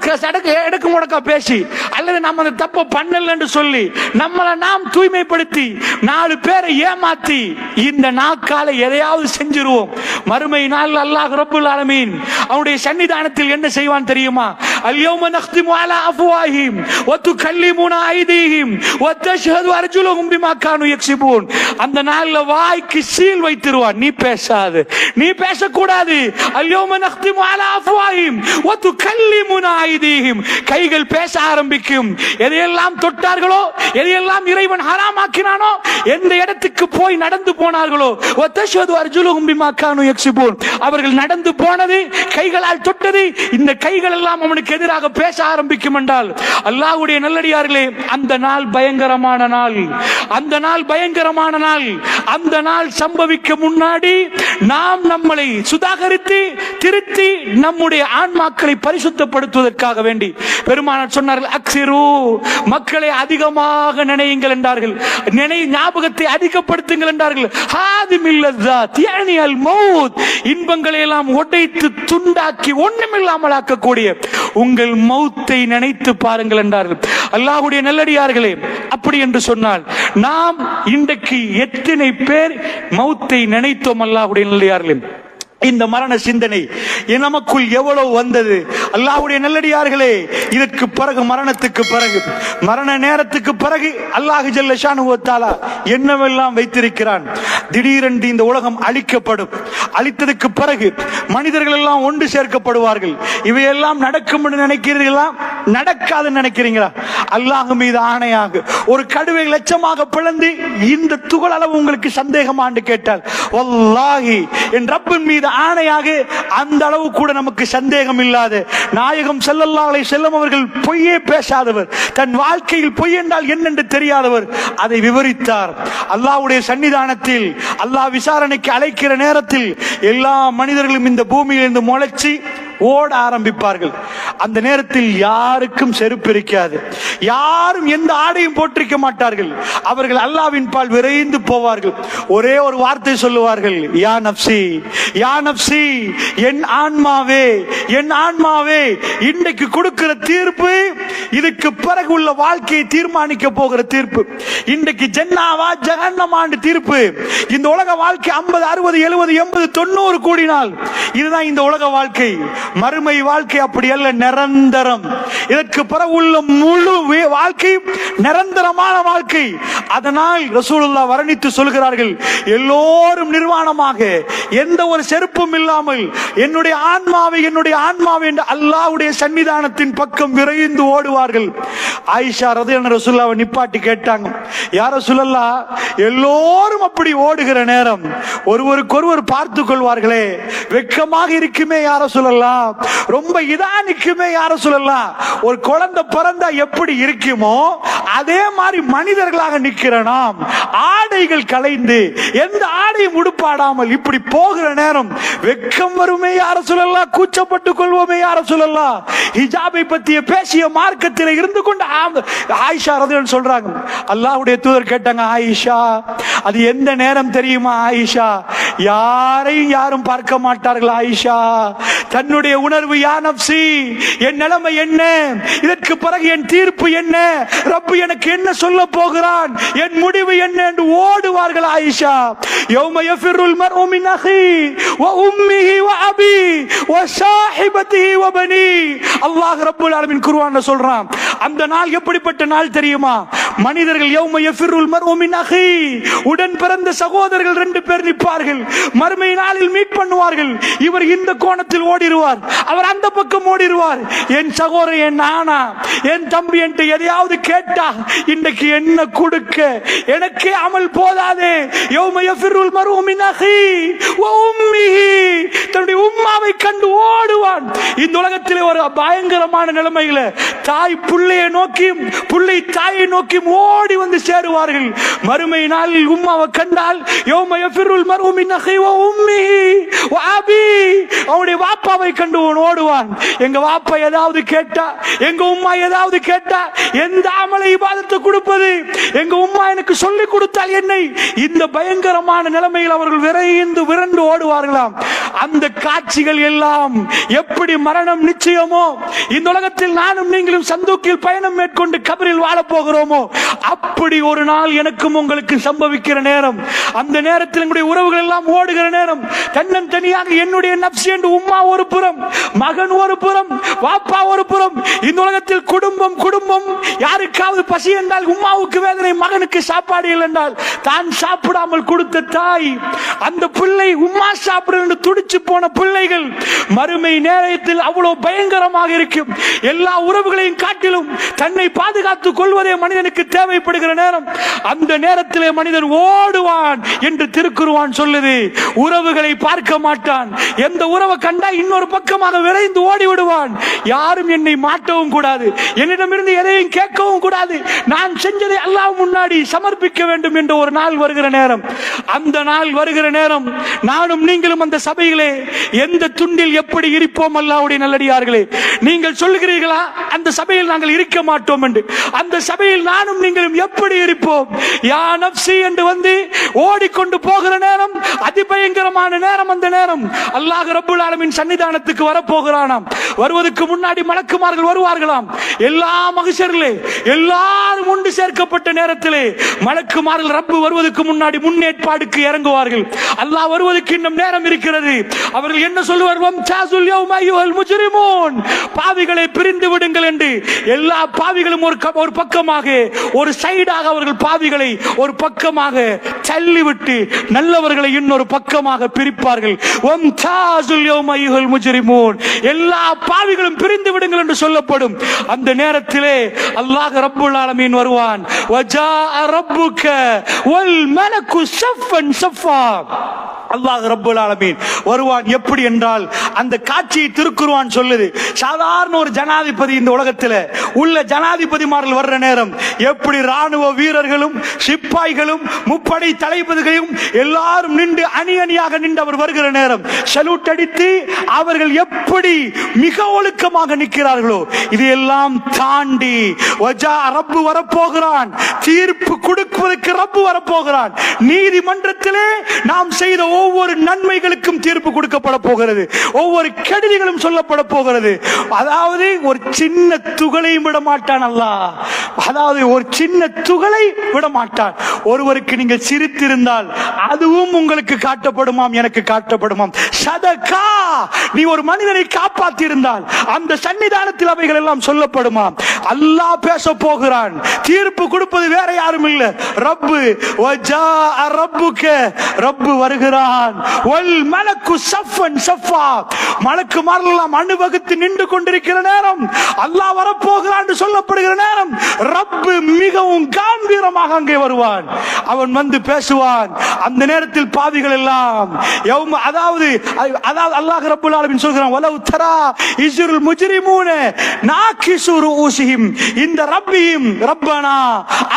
எடுக்க முடக்கா பேசி அல்லது நம்ம அந்த தப்ப பண்ணல என்று சொல்லி நம்மளை நாம் தூய்மைப்படுத்தி 4 பேரை ஏமாத்தி இந்த நாக்கால எதையாவது செஞ்சிருவோம். மறுமை நாள் அல்லாஹ் ரப்புல் ஆலமீன் அவனுடைய சன்னிதானத்தில் என்ன செய்வான் தெரியுமா? அல்யௌம நக்திமு அலா அஃப்வாஹிம் வ துகல்லிமுனா ஐதீஹிம் வ தஷ்ஹது அர்ஜுலுஹும் பிமா கானூ யக்ஸிபூன். அந்த நாள்ல வாய்க்கு சீல் வைத்திருவான். நீ பேசாது, நீ பேசக்கூடாது. அல்யௌம நக்திமு அலா அஃப்வாஹிம் வ துகல்லிமுனா ஐதீஹிம். கைகள் பேச ஆரம்பிக்கும். எதையெல்லாம் தொட்டார்களோ, எதையெல்லாம் இறைவன் ஹராமாக்கினானோ, எந்த இடத்துக்கு போய் நடந்து போனார்களோ, வ தஷ்ஹது அர்ஜுலுஹும் பிமா கானூ யக்ஸிபூன். அவர்கள் நடந்து போனது, கைகளால் தொட்டது, இந்த கைகள் எல்லாம் அவனுக்கு எதிராக பேச ஆரம்பிக்கும் என்றால் அல்லாஹ்வுடைய நல்லடியார்களே, அந்த நாள் பயங்கரமான நாள். அந்த நாள் பயங்கரமான நாள். அந்த நாள் சம்பவிக்க முன்னாடி நாம் நம்மளை சுதாகரித்து திருத்தி நம்முடைய ஆன்மாக்களை பரிசுத்தப்படுத்துவதற்காக வேண்டி பெருமானார் சொன்னார்கள், அக்ஸிரு, மக்களை அதிகமாக நினையுங்கள் என்றார்கள். ஞாபகத்தை அதிகப்படுத்துங்கள் என்றார்கள். ஹாதிமில் லஸ்ஸாத் யானி அல் மௌத், இன்பங்களை எல்லாம் உடைத்து துண்டாக்கி ஒண்ணுமில்லாமல் ஆக்கக்கூடிய உங்கள் மௌத்தை நினைத்து பாருங்கள் என்றார்கள். அல்லாஹ்வுடைய நல்லடியார்களே, அப்படி என்று சொன்னால் நாம் இன்றைக்கு எத்தனை பேர் மௌத்தை நினைத்தோம்? அல்லாஹ்வுடைய நல்லடியார்களே, இந்த மரண சிந்தனை நமக்குள் எவ்வளவு வந்தது? அல்லாஹ்வுடைய நல்லடியார்களே, இதற்கு பிறகு, மரணத்துக்கு பிறகு, மரண நேரத்துக்கு பிறகு அல்லாஹ் ஜல்ல ஷானுஹு வ தஆலா என்னவெல்லாம் வைத்திருக்கிறான். திடீரென்று இந்த உலகம் அழிக்கப்படும். அழித்ததுக்கு பிறகு மனிதர்கள் எல்லாம் ஒன்று சேர்க்கப்படுவார்கள். இவையெல்லாம் நடக்கும் என்று நினைக்கிறீர்களா? நடக்காதுன்னு நினைக்கிறீங்களா? அல்லாஹ் மீது ஆணையாக ஒரு கடுவை லட்சமாக பிளந்து இந்த துகள் அளவு உங்களுக்கு சந்தேகமான்னு கேட்டால் வல்லாஹி என் ரப்பின் மீது ஆணையாக அந்த அளவு கூட நமக்கு சந்தேகம் இல்லாத நாயகம் ஸல்லல்லாஹு அலைஹி வஸல்லம் அவர்கள் பொய்யே பேசாதவர், தன் வாழ்க்கையில் பொய் என்றால் என்னென்று தெரியாதவர், அதை விவரித்தார். அல்லாஹ்வுடைய சன்னிதானத்தில் அல்லாஹ் விசாரணைக்கு அழைக்கிற நேரத்தில் எல்லா மனிதர்களும் இந்த பூமியிலிருந்து முளைச்சி ஓட ஆரம்பிப்பார்கள். அந்த நேரத்தில் யாருக்கும் செருப்பு இருக்காது, யாரும் எந்த ஆடையும் போட்டிருக்க மாட்டார்கள். அவர்கள் அல்லாஹ்வின் பால் விரைந்து போவார்கள். ஒரே ஒரு வார்த்தை சொல்லுவார்கள், யா நப்சி, யா நப்சி, என் ஆன்மாவே, என் ஆன்மாவே. இன்றைக்கு கொடுக்கிற தீர்ப்பு இதுக்கு பிறகு உள்ள வாழ்க்கையை தீர்மானிக்க போகிற தீர்ப்பு. இன்றைக்கு ஜன்னவா ஜஹன்னமான்னு தீர்ப்பு. இந்த உலக வாழ்க்கை 50 60 70 80 90 கூடினால் இதுதான் இந்த உலக வாழ்க்கை. மறுமை வாழ்க்கை அப்படி அல்ல, நிரந்தரம். இதற்கு பிறகு உள்ள முழு வாழ்க்கை நிரந்தரமான வாழ்க்கை. அதனால் ரசூலுல்லாஹ் வர்ணித்து சொல்கிறார்கள், எல்லோரும் நிர்வாணமாக எந்த ஒரு செருப்பும் இல்லாமல் என்னுடைய ஆன்மாவை, என்னுடைய ஆன்மாவை என்று அல்லாஹ்வுடைய சன்னிதானத்தின் பக்கம் விரைந்து ஓடுவார்கள். ஆயிஷா ரலியல்லாஹு அன்ஹா ரசூலுல்லாஹ்வை நிப்பாட்டி கேட்டாங்க, யா ரசூலல்லாஹ், எல்லோரும் அப்படி ஓடுகிற நேரம் ஒருவருக்கொருவர் பார்த்து கொள்வார்களே, வெட்கமாக இருக்குமே யா ரசூலல்லாஹ், ரொம்ப இதா நிக்குமே யா ரசூலல்லாஹ். ஒரு குழந்தை பிறந்தா எப்படி இருக்குமோ அதே மாதிரி மனிதர்களாக நிக்கிற நாம் ஆடைகள் களைந்து எந்த ஆடையும் உடுப்பாடாமல் இப்படி போகிற நேரம் வெட்கம் வருமே யா ரசூலல்லாஹ், கூச்சப்பட்டு கொள்வோமே யா ரசூலல்லாஹ். ஹிஜாபை பற்றிய பேசிய மார்க்கத்தில் இருந்து கொண்டு ஆயிஷா ரலியல்லாஹு சொல்றாங்க, அல்லாஹ்வுடைய தூதர் கேட்டாங்க, ஆயிஷா அது எந்த நேரம் தெரியுமா ஆயிஷா? யாரையும் யாரும் பார்க்க மாட்டார்கள் ஆயிஷா. தன்னுடைய உணர்வு, யா நப்சி, என் நிலைமை என்ன, இதற்கு பிறகு என் தீர்ப்பு என்ன, ரப்பு எனக்கு என்ன சொல்ல போகிறான், என் முடிவு என்ன என்று ஓடுவார்கள் ஆயிஷா. யௌம யஃபிருல் மர்உ மின் அஹி வ உம்மிஹி வ அபி வ ஸாஹிபதிஹி வ பனி. அல்லாஹ் ரப்புல் ஆலமீன் குர்ஆன்ல சொல்றான், அந்த நாள் எப்படிப்பட்ட நாள் தெரியுமா? மனிதர்கள் யௌம யஃபிருல் மர்உ மின் அஹி, உடன் பிறந்த சகோதரர்கள் 2 பேர் நிற்பார்கள். மறுமை நாளில் மீட் பண்ணுவார்கள். இவர் இந்த கோணத்தில் ஓடிடுவார், அவர் அந்த பக்கம் ஓடிடுவார். என் சகோதரன், என் நானா, என் தம்பி என்று எதையாவது கேட்டா இன்றைக்கு என்ன கொடுக்க? எனக்கே அமல் போதாதே. யௌம யஃபிருல் மர்உ மின் அஹி வ உம்மிஹி, தன்னுடைய உம்மாவை கண்டு ஓடுவான். இந்த உலகத்திலே ஒரு பயங்கரமான நிலைமையில தாய் புள்ளையை நோக்கியும் புள்ளை தாயை நோக்கியும் ஓடி வந்து சேருவார்கள். மறுமை நாளில் உம்மாவை கண்டால் யௌம யஃபிருல் மர்உ மின் அஹி வ உம்மிஹி வ அபி, அவனுடைய வாப்பாவை கண்டு ஓடுவான். எங்க வாப்பா ஏதாவது கேட்டா, எங்க உம்மா ஏதாவது கேட்டா எந்த அமலை இபாதத்தை கொடுப்பது? எங்க உம்மா எனக்கு சொல்லி கொடுத்தால் என்னை? இந்த பயங்கரமான நிலைமையில் அவர்கள் விரைந்து ஓடுவார்களாம். அந்த காட்சிகள் எல்லாம் எப்படி மரணம் நிச்சயமோ, இந்த உலகத்தில் நானும் நீங்களும் சந்தூக்கில் பயணம் மேற்கொண்டு கபரில் வாழப் போகிறோமோ, அப்படி ஒரு நாள் எனக்கும் உங்களுக்கு சம்பவிக்கிற நேரம். அந்த நேரத்தில் என்னுடைய உறவுகள் எல்லாம் ஓடுகிற நேரம். தன்னன் தனியாக என்னுடைய நப்சி என்று உம்மா ஒரு புறம், மகன் ஒரு புறம், வாப்பா ஒரு புறம். இந்த உலகத்தில் குடும்பம் யாருக்காவது பசி என்றால் உம்மாவுக்கு வேதனை, மகனுக்கு சாப்பாடு இல்லை என்றால் தான் சாப்பிடாமல் கொடுத்த தாய், அந்த பிள்ளை உம்மா சாப்பிட என்று துடிச்சு போன பிள்ளைகள். மறுமை நேரத்தில் அவ்வளவு பயங்கரமாக இருக்கும். எல்லா உறவுகளையும் காட்டிலும் தன்னை பாதுகாத்துக் கொள்வதே மனிதனுக்கு தேவைப்படுகிற நேரம். அந்த நேரத்திலே மனிதன் ஓடுவான் என்று திருக்குர்ஆன் சொல்லுது. உறவுகளை பார்க்க மாட்டான். எந்த உறவை கண்டா இன்னொரு பக்கமாக விரைந்து ஓடி விடுவான். யாரும் என்னை மாட்டவும் கூடாது, என்னிடமிருந்து எதையும் கேட்கவும் கூடாது, நான் செஞ்சதை அல்லாஹ் முன்னாடி சமர்ப்பிக்க வேண்டும் என்ற ஒரு நாள் வருகிற நேரம். அந்த நாள் வருகிற நேரம் நானும் நீங்களும் அந்த சபையிலே எந்த துண்டில் எப்படி இருப்போம்? அல்லாஹ்வுடைய நல்லடியார்களே, நீங்கள் சொல்லுகிறீர்களா அந்த சபையில் நாங்கள் இருக்க மாட்டோம் என்று? அந்த சபையில் நானும் நீங்களும் எப்படி இருப்போம்? யா நப்சி என்று வந்து ஓடிக்கொண்டு போகிற நேரம், அதிபயங்கரமான நேரம். அந்த நேரம் அல்லாஹ் ரப்புல் ஆலமீன் சன்னிதானத்துக்கு வரப்போகிறானாம். வருவதற்கு முன்னாடி மலக்குமார்கள் வருவார்களாம். எல்லா மகஷரிலே எல்லாரும் ஒன்று சேர்க்கப்பட்ட நேரத்திலே மலக்குமார்கள் ரப்பு வருவதற்கு முன்னாடி முன்னேற்பாடுக்கு இறங்குவார்கள். அல்லாஹ் வருவதற்கு இன்னும் நேரம் இருக்கிறது. அவர்கள் என்ன சொல்லுவார்கள்? வம்சாசுல் யௌம அய்யுஹல் முஜ்ரிமூன், பாவிகளை பிரிந்து விடுங்கள் என்று. எல்லா பாவிகளும் ஒரு பக்கமாக, ஒரு சைடாக அவர்கள் பாவிகளை ஒரு பக்கமாக தள்ளிவிட்டு நல்லவர்களை இன்னொரு பக்கமாக பிரிப்பார்கள். வம்சாசுல் யௌம அய்யுஹல் முஜ்ரிமூன், எல்லா பாவிகளும் பிரிந்து விடுங்கள் என்று சொல்லப்படும். அந்த நேரத்திலே அல்லாஹ் ரப்புல் ஆலமீன் வருவான். வஜாஅ ரப்புக வல் மலக்கு ஸஃபன் ஸஃபா, அல்லாஹ் ரப்புல் ஆலமீன் வருவான். எப்படி என்றால் அந்த காட்சியை திருக்குர்ஆன் சொல்லுது. சாதாரண ஒரு ஜனாதிபதி இந்த உலகத்தில் உள்ள ஜனாதிபதிமார்கள் வர்ற நேரம் எப்படி ராணுவ வீரர்களும் சிப்பாய்களும் முப்படை தளபதிகளும் எல்லாரும் நின்று அணியாக நின்று அவர் வருகிற நேரம் சலூட் அடித்து அவர்கள் எப்படி மிக ஒழுக்கமாக நிற்கிறார்களோ, இதையெல்லாம் தாண்டி ரப்பு வரப்போகிறான். தீர்ப்பு கொடுப்பதற்கு ரப்பு வரப்போகிறான். நீதிமன்றத்திலே நாம் செய்த ஒவ்வொரு நன்மைகளுக்கும் தீர்ப்பு கொடுக்கப்பட போகிறது. ஒவ்வொரு கெடுதிகளும் சொல்லப்பட போகிறது. அதாவது ஒரு சின்ன துகளை விட மாட்டான் அல்லாஹ். அதாவது ஒரு சின்ன துகளை விட மாட்டான். ஒருவருக்கு நீங்கள் சிரித்திருந்தால் அதுவும் உங்களுக்கு காட்டப்படுமாம், எனக்கு காட்டப்படுமாம். சதகா, நீ ஒரு மனிதனை காப்பாற்றி இருந்தால் அந்த சன்னிதானத்தில் அவைகள் எல்லாம் சொல்லப்படுமாம். அல்லாஹ் பேச போகிறான். தீர்ப்பு கொடுப்பது வேற யாரும் இல்லை, ரப்பு. வஜாஅ ரப்புக, ரப்பு வருகிறான். வல் மலக்கு ஸஃபன் ஸஃபா, மலக்குமார்கள் எல்லாம் அணிவகுத்து நின்று கொண்டிருக்கிற நேரம், அல்லாஹ் வரப்போகிறான் என்று சொல்லப்படுகிற நேரம், ரப்பு மிகவும் கம்பீரமாக அங்கே வருவான். அவன் வந்து பேசுவான். அந்த நேரத்தில் பாவிகள் எல்லாம் அதாவது அல்லாஹ் ரப்புல் ஆலமீன் சொல்கிறான், வலவ் தரா இஸ்ருல் முஜ்ரிமூன நாகிசு ரூஸிஹிம் இந்த ரப்பிஹிம் ரப்பனா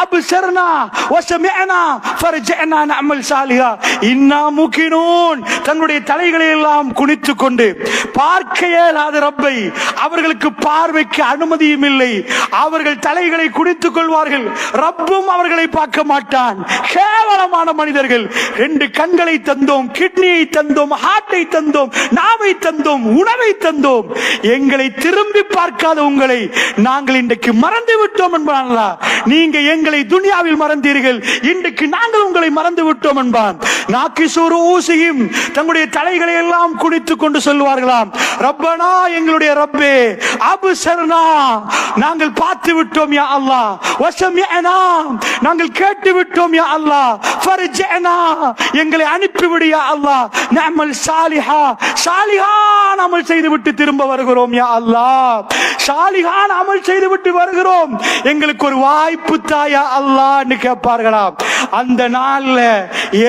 அப்ஸர்னா வஸமிஅனா ஃபர்ஜஅனா நஅமல் சாலிஹா இன்னா முகினூன். தன்னுடைய தலைகளை எல்லாம் குனித்துக் கொண்டு பார்க்க இயலாத ரப்பை, அவர்களுக்கு பார்வைக்கு அனுமதியும் இல்லை, அவர்கள் தலைகளை குனித்துக் கொள்வார்கள். ரப்பும் அவர்களை பார்க்க மாட்டான். கேவலமான மனிதர்கள். 2 கண்களை தந்தோம், கிட்னியை தந்தோம், ஹார்ட்டை தந்தோம், நாவை தந்தோம், உணவை தந்தோம். எங்களை திரும்பி பார்க்காத உங்களை நாங்கள் இந்த இன்றைக்கு மறந்து விட்டோம் என்பான் அல்லாஹ். நீங்க எங்களை துனியாவில் மறந்தீர்கள், இன்றைக்கு நாங்கள் உங்களை மறந்து விட்டோம் என்பான். நாக்கிசூரு ஊசியும் தங்களுடைய தலைகளை எல்லாம் குனித்துக் கொண்டு சொல்வார்களாம், ரப்பனா எங்களுடைய ரப்பே, அப்சர்னா நாங்கள் பார்த்து விட்டோம் யா அல்லாஹ், வஸமிஅனா நாங்கள் கேட்டு விட்டோம் யா அல்லாஹ், ஃபர்ஜிஅனா எங்களை அனுப்பிவிடு யா அல்லாஹ், நஅமல் சாலிஹா சாலிஹான அமல் செய்துவிட்டு திரும்ப வருகிறோம் யா அல்லாஹ், சாலிஹான அமல் செய்துவிட்டு வருகிறோம், எங்களுக்கு ஒரு வாய்ப்பு தாயா அல்லாஹ்னு கேட்பார்களாம். அந்த நாள்ல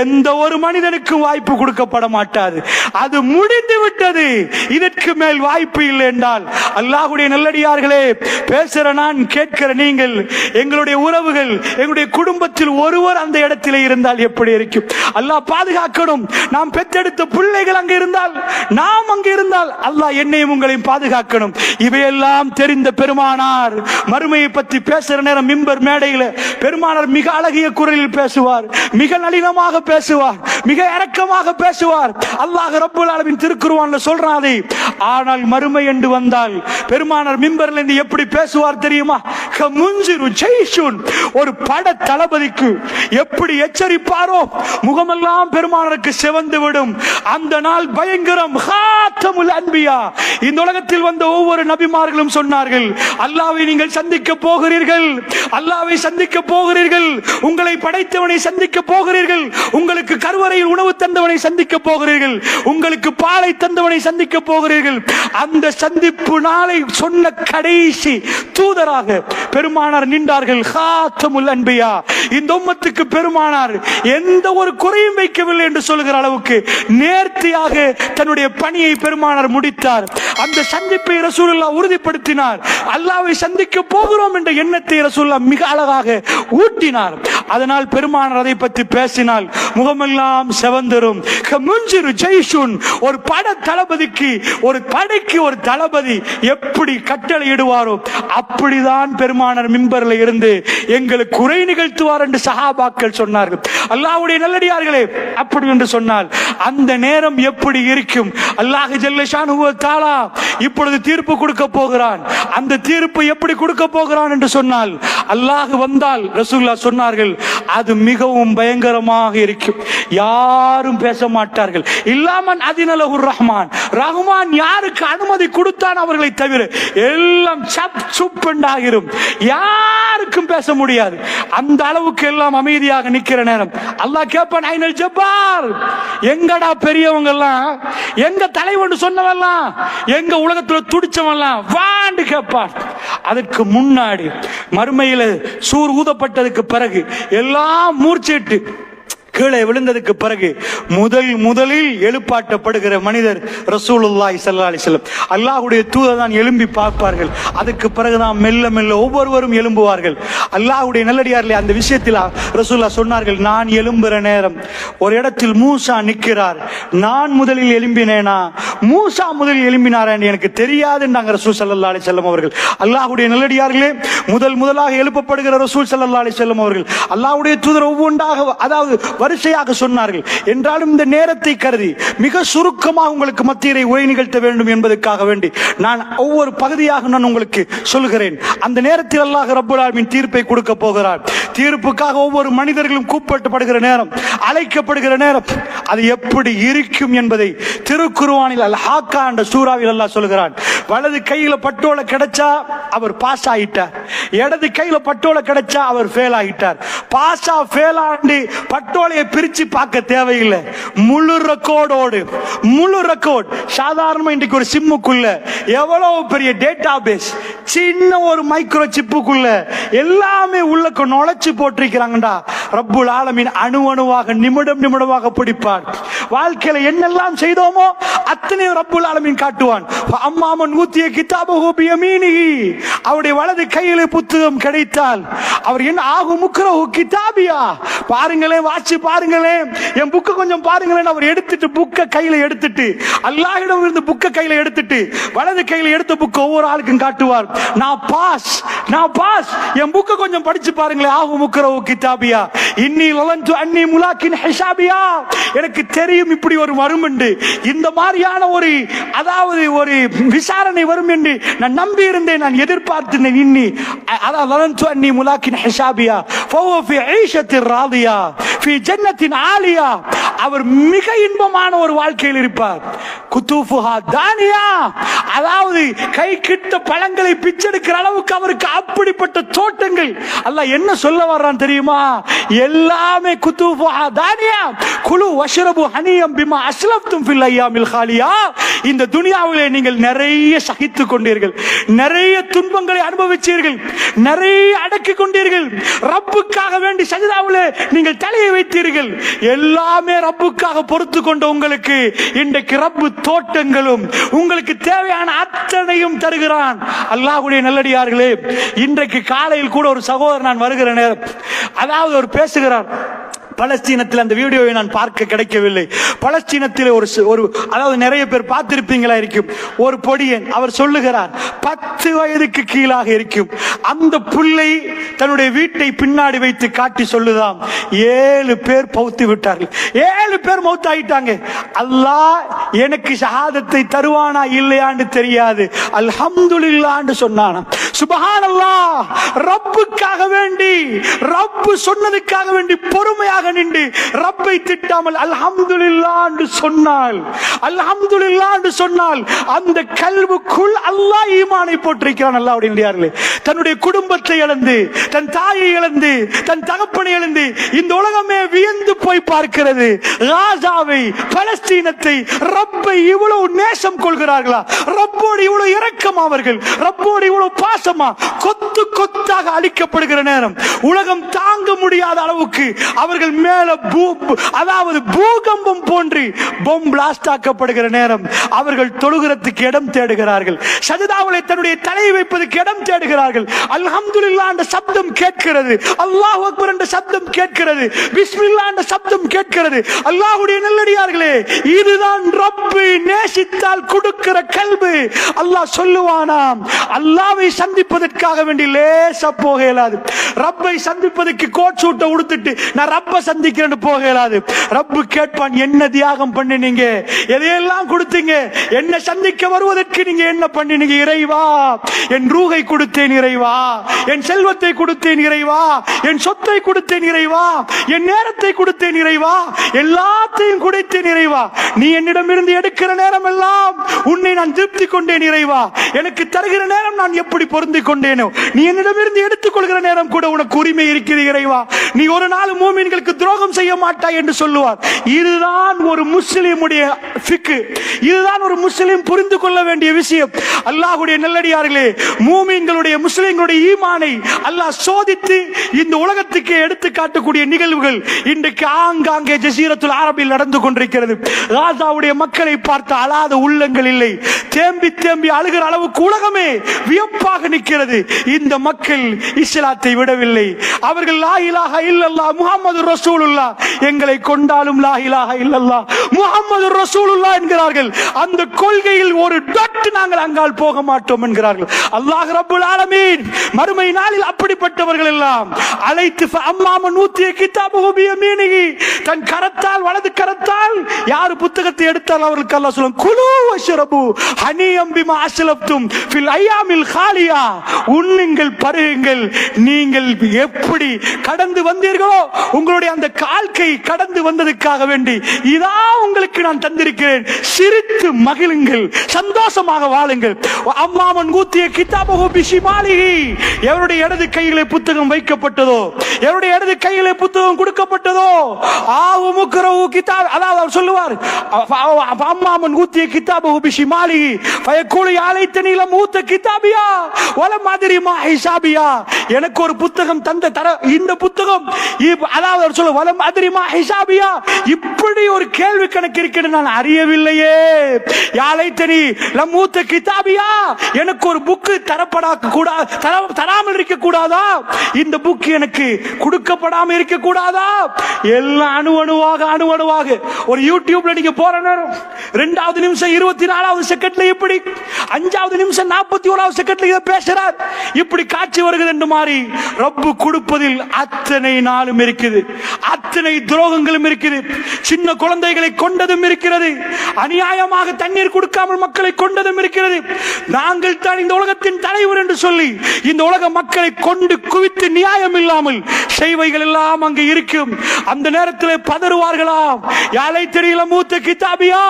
எந்த ஒரு மனிதனுக்கும் வாய்ப்பு கொடுக்கப்பட மாட்டாது. அது முடிந்து விட்டது, இதற்கு மேல் வாய்ப்பு இல்லை என்றால் அல்லாஹ்வுடைய நல்லடியார்களே, பேசுற நான் கேட்கிற நீங்கள், எங்களுடைய உறவுகள் எங்களுடைய குடும்பத்தில் ஒருவர் அந்த இடத்திலே இருந்தால் எப்படி இருக்கும்? அல்லாஹ் பாதுகாக்கணும். நாம் பெற்றெடுத்த பிள்ளைகள் அங்கே இருந்தால், நாம் அங்கே இருந்தால் அல்லாஹ் என்னையும் உங்களையும் பாதுகாக்கணும். இவையெல்லாம் தெரிந்த பெருமானார் மறுமையை பற்றி பேசுற நேரம் மிம்பர் மேடையில் பெருமானார் மிக அழகிய குரலில் பேசுவார், மிக நளினமாக பேசுவார், மிக இரக்கமாக பேசுவார். அல்லாஹ் ரப்பல் ஆலமீன் திருக்குர்ஆன்ல சொல்றாதே. ஆனால் மறுமை என்று வந்தால் பெருமானார் மிம்பர்ல இருந்து எப்படி பேசுவார் தெரியுமா? கமுன்சிரு ஜெய்ஷுன், ஒரு பட தளபதிக்கு எப்படி எச்சரிப்பாரோ முகமெல்லாம் பெருமானாருக்கு சிவந்து விடும். அந்த நாள் பயங்கரம். ஹாத்தமுல் அன்பியா, இந்த உலகத்தில் வந்த ஒவ்வொரு நபிமார்களும் சொன்னார்கள், அல்லாஹ்வை நீங்கள் சந்திக்க போகிறீர்கள், அல்லாஹ்வை சந்திக்க போகிறீர்கள், உங்களை படைத்தவனை சந்திக்க போகிறீர்கள், உங்களுக்கு கருவறையில் உணவு தந்தவனை சந்திக்க போகிறீர்கள், உங்களுக்கு பாலை தந்தவனை சந்திக்க போகிறீர்கள். அந்த சந்திப்பு நாளை சொன்ன கடைசி தூதராக பெருமானார் நின்றார்கள். ஹாத்தமுல் அன்பியா, இந்த உம்மத்துக்கு பெருமானார் எந்த ஒரு குறையும் வைக்கவில்லை என்று சொல்கிற அளவுக்கு நேர்த்தியாக தன்னுடைய பணியை பெருமானார் முடித்தார். அந்த சந்திப்பை ரசூலுல்லாஹ் உறுதிப்படுத்தினார். அல்லாஹ்வை சந்திக்க போகிறோம் என்ற எண்ணத்தை ரசூலுல்லாஹ் மிக அழகாக ஊட்டினார். அதனால் பெருமானார் அதை பற்றி பேசினால் முகமெல்லாம் செவந்தரும். கமுன்சிரு ஜெய்ஷுன், ஒரு பட தளபதிக்கு, ஒரு படைக்கு ஒரு தளபதி எப்படி கட்டளை இடுவாரோ அப்படிதான் பெருமானார் மிம்பர்ல இருந்து எங்களுக்கு குறை நிகழ்த்துவார் என்று சஹாபாக்கள் சொன்னார்கள். அல்லாஹ்வுடைய நல்லடியார்களே, அப்படி என்று சொன்னால் அந்த நேரம் எப்படி இருக்கும்? அல்லாஹ் ஜல்ல ஷானுஹு வ தஆலா இப்பொழுது தீர்ப்பு கொடுக்க போகிறான். அந்த தீர்ப்பு எப்படி கொடுக்க போகிறான் என்று சொன்னால், அல்லாஹ் வந்தால் ரசூலுல்லாஹ் சொன்னார்கள், அது மிகவும் பயங்கரமாக இருக்கும். யாரும் பேச மாட்டார்கள். இல்லாமன் அதினலஹுர் ரஹ்மான், ரஹ்மான் யாருக்கு அனுமதி கொடுத்தான் அவர்களை தவிர எல்லாம் சப் சுப் என்றாகிரும். யாருக்கும் பேச முடியாது. அந்த அளவுக்கு எல்லாம் அமைதியாக நிக்கிற நேரம் அல்லாஹ் கேட்பான், ஐனல் ஜப்பார், எங்கடா பெரியவங்க எல்லாம், எங்க தலைவன் சொன்னவெல்லாம், எங்க உலகத்துல துடிச்சவெல்லாம் வாண்டு கேட்பான். அதற்கு முன்னாடி மறுமையில சூர் ஊதப்பட்டதுக்கு பிறகு எல்லாம் மூர்ச்சிட்டு கீழே விழுந்ததுக்கு பிறகு முதலில் எழுப்பாட்டப்படுகிற மனிதர் ரசூலுல்லாஹி ஸல்லல்லாஹு அலைஹி வஸல்லம். அல்லாஹ்வுடைய தூதர் தான் எழும்பி பார்ப்பார்கள். அதுக்கு பிறகுதான் மெல்ல மெல்ல ஒவ்வொருவரும் எழும்புவார்கள். அல்லாஹ்வுடைய நல்லடியார்களே, அந்த விஷயத்தில் ரசூலுல்லாஹ் சொன்னார்கள், நான் எழும்புற நேரம் ஒரு இடத்தில் மூசா நிற்கிறார். நான் முதலில் எழும்பினேனா மூசா முதலில் எழும்பினாரா என்று எனக்கு தெரியாது என்றாங்க ரசூல் ஸல்லல்லாஹு அலைஹி வஸல்லம் அவர்கள். அல்லாஹ்வுடைய நல்லடியார்களே, முதலாக எழுப்பப்படுகிற ரசூல் ஸல்லல்லாஹு அலைஹி வஸல்லம் அவர்கள் அல்லாஹ்வுடைய தூதர் ஒவ்வொன்றாக, அதாவது வரிசையாக சொன்னார்கள். என்றாலும் இந்த நேரத்தை கருதி மிக சுருக்கமாக உங்களுக்கு மத்தியிலே உரை நிகழ்த்த வேண்டும் என்பதற்காக வேண்டி நான் ஒவ்வொரு பகுதியாக நான் உங்களுக்கு சொல்கிறேன். அந்த நேரத்தில் அல்லாஹ் ரப்பல் ஆலமீன் தீர்ப்பை கொடுக்க போகிறார். தீர்ப்புக்காக ஒவ்வொரு மனிதர்களும் கூப்பிடப்படுகிற நேரம், அழைக்கப்படுகிற நேரம், அது எப்படி இருக்கும் என்பதை திருக்குர்ஆனில் அல் ஹாக்கா என்ற சூறாவில் அல்லாஹ் சொல்கிறான். வலது கையில பட்டோலை கிடைச்சா அவர் பாஸ் ஆகிட்டார், இடது கையில பட்டோலை கிடைச்சா அவர் ஃபெயில் ஆகிட்டார். பாஸா ஃபெயில் ஆண்டு பட்டோலையை பிரிச்சு பார்க்க தேவையில்லை. முழு ரெக்கார்டோடு, முழு ரெக்கார்ட். சாதாரண இன்றைக்கு ஒரு சிம்முக்குள்ள எவ்வளவு பெரிய டேட்டா பேஸ், சின்ன ஒரு மைக்ரோ சிப்புக்குள்ள எல்லாமே உள்ள நுழைச்சு போட்டிருக்கிறாங்கடா. ரப்புல் ஆலமீன் அணுவாக நிமிடமாக பிடிப்பார். வாழ்க்கையில என்னெல்லாம் செய்தோமோ அத்தனையும் ரப்புல் ஆலமீன் காட்டுவான். அம்மாமன் ஊத்திய கிதாபஹு பியமீனிஹி, அவருடைய வலது கையிலே புத்தகம் கிடைத்தால் அவர் என்ன ஆகும்? முக்ரஹு கிதாபியா, பாருங்களேன், வாட்சி பாருங்களேன், என் புக்க கொஞ்சம் பாருங்களேன். அவர் எடுத்துட்டு புக்க கையில எடுத்துட்டு, அல்லாஹ்விடம் இருந்து புக்க கையில எடுத்துட்டு வலது கையில எடுத்த புக்க ஒவ்வொரு ஆளுக்கும் காட்டுவார். நான் பாஸ், என் புக்க கொஞ்சம் படிச்சு பாருங்களேன். ஆகும் முக்ரஹு கிதாபியா, இன்னி லலன்து அன்னி முலாக்கின் ஹிசாபியா, எனக்கு தெரியும் இப்படி ஒரு வரும் என்று, இந்த மாதிரியான ஒரு அதாவது ஒரு விசாரணை வரும் என்று நான் நம்பி இருந்தேன், நான் எதிர்பார்த்தேன். இன்னி அதாவது லலன்து அன்னி முலாக்கின் ஹிசாபியா ஃபஹுவ ஃபீ ஈஷத்திர் ராதியா ஃபீ ஜன்னத்தின் ஆலியா, அவர் மிக இன்பமான ஒரு வாழ்க்கையில் இருப்பார். குதூஃபுஹா தானியா, அதாவது கை கிட்ட பழங்களை பிச்செடுக்கிற அளவுக்கு அவருக்கு அப்படிப்பட்ட தோட்டங்கள். அல்லாஹ் என்ன சொல்ல வர்றான் தெரியுமா? எல்லாமே குதூஃபுஹா தானியா குலு வஷ்ரபு ஹனியம் பிமா அஸ்லஃப்தும் ஃபில் அய்யாமில் காலியா. இந்த துனியாவிலே நீங்கள் நிறைய சகித்துக் கொண்டீர்கள், நிறைய துன்பங்களை அனுபவிச்சீர்கள், நிறைய அடக்கிக் கொண்டீர்கள், ரப்புக்காக வேண்டி சஜிதாவிலே நீங்கள் தலையை வைத்தீர்கள். எல்லாமே ரப்புக்காக பொறுத்து கொண்ட உங்களுக்கு இன்றைக்கு ரப்பு தோட்டங்களும் உங்களுக்கு தேவையான அத்தனையும் தருகிறான். அல்லாஹ்வுடைய நல்லடியார்களே, இன்றைக்கு காலையில் கூட ஒரு சகோதரர் நான் வருகிற நேரம், அதாவது ஒரு பேசுகிறார் பலஸ்தீனத்தில். அந்த வீடியோவை நான் பார்க்க கிடைக்கவில்லை. பலஸ்தீனத்தில் ஒரு அதாவது நிறைய பேர் பார்த்திருப்பீங்களா இருக்கும், ஒரு பொடியன் அவர் சொல்லுகிறார் 10 வயதுக்கு கீழாக இருக்கும் அந்த புள்ளை தன்னுடைய வீட்டை பின்னாடி வைத்து காட்டி சொல்லுதாம், 7 பேர் பௌத்து விட்டார்கள், 7 பேர் மௌத்தாயிட்டாங்க. அல்லாஹ் எனக்கு ஷஹாதத்தை தருவானா இல்லையான்னு தெரியாது, அல்ஹம்துலில்லாஹ்னு சொன்னானாம். சுப்ஹானல்லாஹ், ரப்புக்காக வேண்டி, ரப்பு சொன்னதுக்காக வேண்டி பொறுமையாக நின்று ரப்பை திட்டாமல் அல்ஹம்துலில்லாஹ் என்று சொன்னால், அல்ஹம்துலில்லாஹ் என்று சொன்னால் அந்த கல்வுக்குள் அல்லாஹ் ஈமானை போட்டிருக்கிறான். அல்லாஹ்வுடைய நல்லடியார்களே, தன்னுடைய குடும்பத்தை இழந்து, தன் தாயை இழந்து, தன் தகப்பனை இழந்து இந்த உலகமே வியந்து போய் பார்க்கிறது. காசாவை, பலஸ்தீனத்தை, ரப்பை இவ்வளவு நேசம் கொள்கிறார்களா? ரப்போடு இவ்வளவு இரக்கம், அவர்கள் ரப்போடு இவ்வளவு பாசமா? கொத்து கொத்தாக அழிக்கப்படுகிற நேரம், உலகம் தாங்க முடியாத அளவுக்கு அவர்கள் மேல அதாவது பூகம்பம் போன்று பொம் பிளாஸ்ட் ஆக்கப்படுகிற நேரம் அவர்கள் தொழுகிறதுக்கு இடம் தேடுகிறார்கள், சஜதாவிலே தன்னுடைய தலையை வைப்பதற்கு இடம் தேடுகிறார்கள். அல்ஹம்துலில்லாஹ் என்ற சப்தம் கேட்கிறது, அல்லாஹ் அக்பர் என்ற சப்தம் கேட்கிறது, பிஸ்மில்லாஹ் என்ற சப்தம் கேட்கிறது. அல்லாஹ்வுடைய நல்லடியார்களே, இதுதான் ரப்பு நேசித்தால் கொடுக்கிற கல்பு. அல்லாஹ் சொல்லுவானாம், அல்லாஹ்வை சந்திப்பதற்காக வேண்டி லேசா போக இயலாது. ரப்பை சந்திப்பதற்கு கோட் சூட்டை உடுத்துட்டு நான் ரப்ப சந்திக்கிறேன்னு போக இயலாது. ரப்பு கேட்பான், என்ன தியாகம் பண்ணினீங்க, எதையெல்லாம் கொடுத்தீங்க, என்ன சந்திக்க வருவதற்கு நீங்க என்ன பண்ணினீங்க? இறைவா, என் ரூஹை கொடுத்தேன் இறைவா, என் செல்வத்தை கொடுத்தேன் இறைவா, என் சொத்தை கொடுத்தேன் இறைவா, என் நேரத்தை கொடுத்தேன் இறைவா, எல்லாத்தையும் கொடுத்தேன் இறைவா. நீ என்னிடமிருந்து எடுக்கிற நேரம் எல்லாம் உன்னை நான் திருப்தி கொண்டேன் இறைவா. எனக்கு தருகிற நேரம் நான் எப்படி பொருந்திக் கொண்டேனோ, நீ என்னிடமிருந்து எடுத்துக் கொள்கிற நேரம் கூட உனக்கு உரிமை இருக்கிறது இறைவா. நீ ஒரு நாள் மூமின்களுக்கு துரோகம் செய்ய மாட்டாய் என்று சொல்லுவார். இதுதான் ஒரு முஸ்லிமுடைய ஃபிக்கு, இதுதான் ஒரு முஸ்லிம் புரிந்து கொள்ள வேண்டிய விஷயம். அல்லாஹ்வுடைய நல்லடியார்களே, மூமின்களுடைய முஸ்லிம்களுடைய ஈமானை அல்லாஹ் சோதித்து இந்த உலகத்துக்கு எடுத்து காட்டக்கூடிய நிகழ்வுகள் இன்றைக்கு ஆங்காங்கே ஜஸீரத்துல் அரபில் நடந்து கொண்டிருக்கிறது. காசாவுடைய மக்களை பார்த்து அழாத உள்ளங்கள் இல்லை, தேம்பி தேம்பி அழுகிற அளவுக்கு உலகமே வியப்பாக நிற்கிறது. இந்த மக்கள் இஸ்லாத்தை விடவில்லை, அவர்கள் லா இலாஹா இல்லல்லாஹ் முஹம்மது ரசூலுல்லாஹ், எங்களை கொண்டாலும் லா இலாஹா இல்லல்லாஹ் முஹம்மது ரசூலுல்லாஹ் என்கிறார்கள். அந்த கொள்கையில் ஒரு டொட் நாங்கள் அங்கால் போக மாட்டோம் என்கிறார்கள். அல்லாஹ் ரப்புல் ஆலமீன் மறுமை நாளில் அப்படிப்பட்டவர்கள் எல்லாம் அழைத்து அம்மாமன் ஊத்திய கிதாபுஹு பியமீனிஹி, தன் கரத்தால், வலது கரத்தால் யார் புத்தகத்தை எடுத்தால் அவர்களுக்கு அல்லாஹ் சொல்லும், குலு வஷ்ரபு ஹனியம் பிமா அஸ்லஃப்தும் ஃபில் அய்யாமில் காலியா, உண்ணுங்கள் பருகுங்கள், நீங்கள் எப்படி கடந்து வந்தீர்களோ உங்களுடைய அந்த கால்கை கடந்து வந்ததுக்காக வேண்டி இதா உங்களுக்கு நான் தந்திருக்கிறேன், சிரித்து மகிழுங்கள், சந்தோஷமாக வாழுங்கள். அம்மாமன் ஊத்திய கிதாபுஹு பிஷிமாலிஹி, எவருடைய இடது கையிலே புத்தகம் வைக்கப்பட்டதோ, எவருடைய இடது கையிலே புத்தகம் கொடுக்கப்பட்டதோ, ஆவு முக்ரஹு கிதாப், அதாவது அவர் சொல்லுவார், அம்மாமன் ஊத்திய கிதாபுஹு பிஷிமாலிஹி ஃபயகூலு யா லைத்தனி லம் ஊத கிதாபியா வலம் அத்ரி மா ஹிசாபியா, எனக்கு ஒரு புத்தகம் தந்த இந்த புத்தகம், அதாவது அவர் சொல்ல வலம் அத்ரி மா ஹிசாபியா, இப்படி ஒரு கேள்வி கணக்கு இருக்கிறது நான் அறியவில்லையே. யா லைத்தனி லம் ஊத கிதாபியா, எனக்கு ஒரு புக் தரப்பட கூடாது, தராமல் இருக்க கூடாதா? இந்த புக் எனக்கு கொடுக்க பாதிக்கப்படாம இருக்க கூடாதா? எல்லாம் அணுவாக ஒரு யூடியூப்ல நீங்க போற நேரம் 2வது நிமிஷம் 24வது செகண்ட்ல இப்படி, 5வது நிமிஷம் 41வது செகண்ட்ல இதை பேசுறார், இப்படி காட்சி வருகிறது என்று மாறி ரப்பு கொடுப்பதில் அத்தனை நாளும் இருக்குது, அத்தனை துரோகங்களும் இருக்குது. சின்ன குழந்தைகளை கொண்டதும் இருக்கிறது, அநியாயமாக தண்ணீர் கொடுக்காமல் மக்களை கொண்டதும் இருக்கிறது. நாங்கள் தான் இந்த உலகத்தின் தலைவர் என்று சொல்லி இந்த உலக மக்களை கொண்டு குவித்து நியாயம் இல்லாமல் செய்வைகள் எல்லாம் அங்கு இருக்கும். அந்த நேரத்தில் பதறுவார்களாம், யாரை தெரியல மூத்த கிதாபியா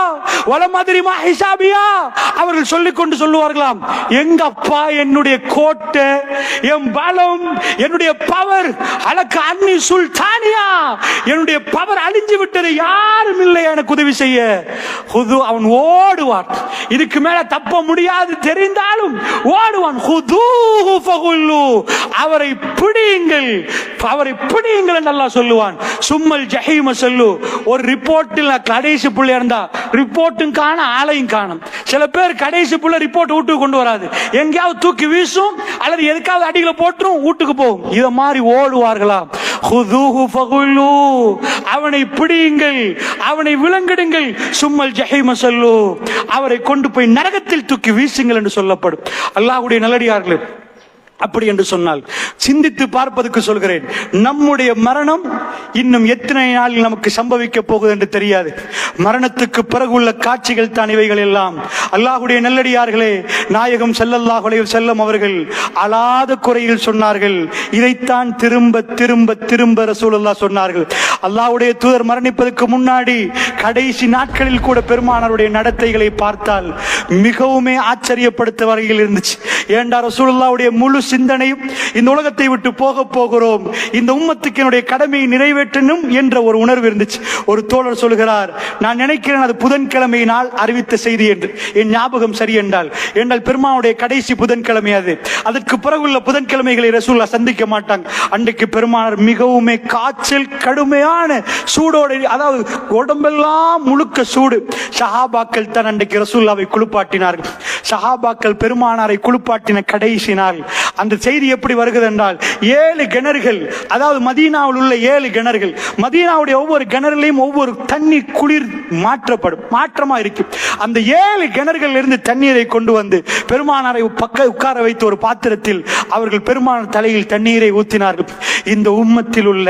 வல மதுரிமா ஹிசாபியா. அவர்கள் சொல்லிக் கொண்டு சொல்லுவார்களாம், எங்க அப்பா என்னுடைய கோட்டை, என் பலம், என்னுடைய பவர் அலக்க அன்னி சுல்தானியா, என்னுடைய பவர் அழிஞ்சு விட்டது, யாரும் இல்லை எனக்கு உதவி செய்ய. அவன் ஓடுவான், இதுக்கு மேல தப்ப முடியாது தெரிந்தாலும் ஓடுவான். அவரை பிடியுங்கள், அவரை பிடியுங்கள் என்று அல்லாஹ் சொல்லுவான். சும்மல் ஜஹீம சொல்லு. ஒரு ரிப்போர்ட்டில் கடைசி புள்ளி இருந்தா ரிப்போர்ட்டும் காண ஆளையும் காணும். சில பேர் கடைசி புள்ள ரிப்போர்ட் வீட்டுக்கு கொண்டு வராது, எங்கேயாவது தூக்கி வீசும் அல்லது எதுக்காவது அடியில போட்டுரும், வீட்டுக்கு போகும். இத மாதிரி ஓடுவார்களா? அவனை பிடியுங்கள், அவனை விலங்கிடுங்கள். சும்மல் ஜஹீம சொல்லு, அவரை கொண்டு போய் நரகத்தில் தூக்கி வீசுங்கள் என்று சொல்லப்படும். அல்லாஹ்வுடைய நல்லடியார்களே, அப்படி என்று சொன்னால் சிந்தித்து பார்ப்பதற்கு சொல்கிறேன். நம்முடைய மரணம் இன்னும் எத்தனை நாளில் நமக்கு சம்பவிக்க போகுது என்று தெரியாது. மரணத்துக்கு பிறகு உள்ள காட்சிகள் தான் இவைகள் எல்லாம். அல்லாஹ்வுடைய நல்லடியார்களே, நாயகம் ஸல்லல்லாஹு அலைஹி வஸல்லம் அவர்கள் அழாத குறையில் சொன்னார்கள். இதைத்தான் திரும்ப திரும்ப திரும்ப ரசூலுல்லாஹ் சொன்னார்கள். அல்லாஹ்வுடைய தூதர் மரணிப்பதற்கு முன்னாடி கடைசி நாட்களில் கூட பெருமானாருடைய நடத்தைகளை பார்த்தால் மிகவுமே ஆச்சரியப்படுத்த வகையில் இருந்துச்சு. ஏண்டா ரசூலுல்லாஹ்வுடைய முழு சிந்தனையும் இந்த உலகத்தை விட்டு போக போகிறோம், இந்த உம்மத்துக்கு என்னுடைய கடமையை நிறைவேற்றணும் என்ற ஒரு உணர்வு இருந்துச்சு. ஒரு தோழர் சொல்கிறார், நான் நினைக்கிறேன் அது புதன்கிழமை நாள் அறிவித்த செய்தி என்று. என் ஞாபகம் சரி என்றால் பெருமானுடைய கடைசி புதன்கிழமை அது. அதற்கு பிறகுள்ள புதன்கிழமைகளை ரசூலுல்லாஹ் சந்திக்க மாட்டாங்க. அன்றைக்கு பெருமானார் மிகவுமே காய்ச்சல், கடுமையான சூடோடு, அதாவது உடம்பெல்லாம் முழுக்க சூடு. சஹாபாக்கள் தான் அன்றைக்கு ரசூலுல்லாஹ்வை குளிப்பாட்டினார்கள். சஹாபாக்கள் பெருமானாரை குளிப்பாட்டின கடைசி நாள். அந்த செய்தி எப்படி வருகிறது என்றால் 7 கிணறுகள், அதாவது மதீனாவில் உள்ள 7 கிணறுகள், மதீனாவுடைய ஒவ்வொரு கிணறுலையும் ஒவ்வொரு தண்ணி குளிர் மாற்றமா இருக்கு. அந்த 7 கிணறுகளில் இருந்து தண்ணீரை கொண்டு வந்து பெருமானாரை உட்கார வைத்து ஒரு பாத்திரத்தில் அவர்கள் பெருமானார் தலையில் தண்ணீரை ஊற்றினார்கள். இந்த உம்மத்தில் உள்ள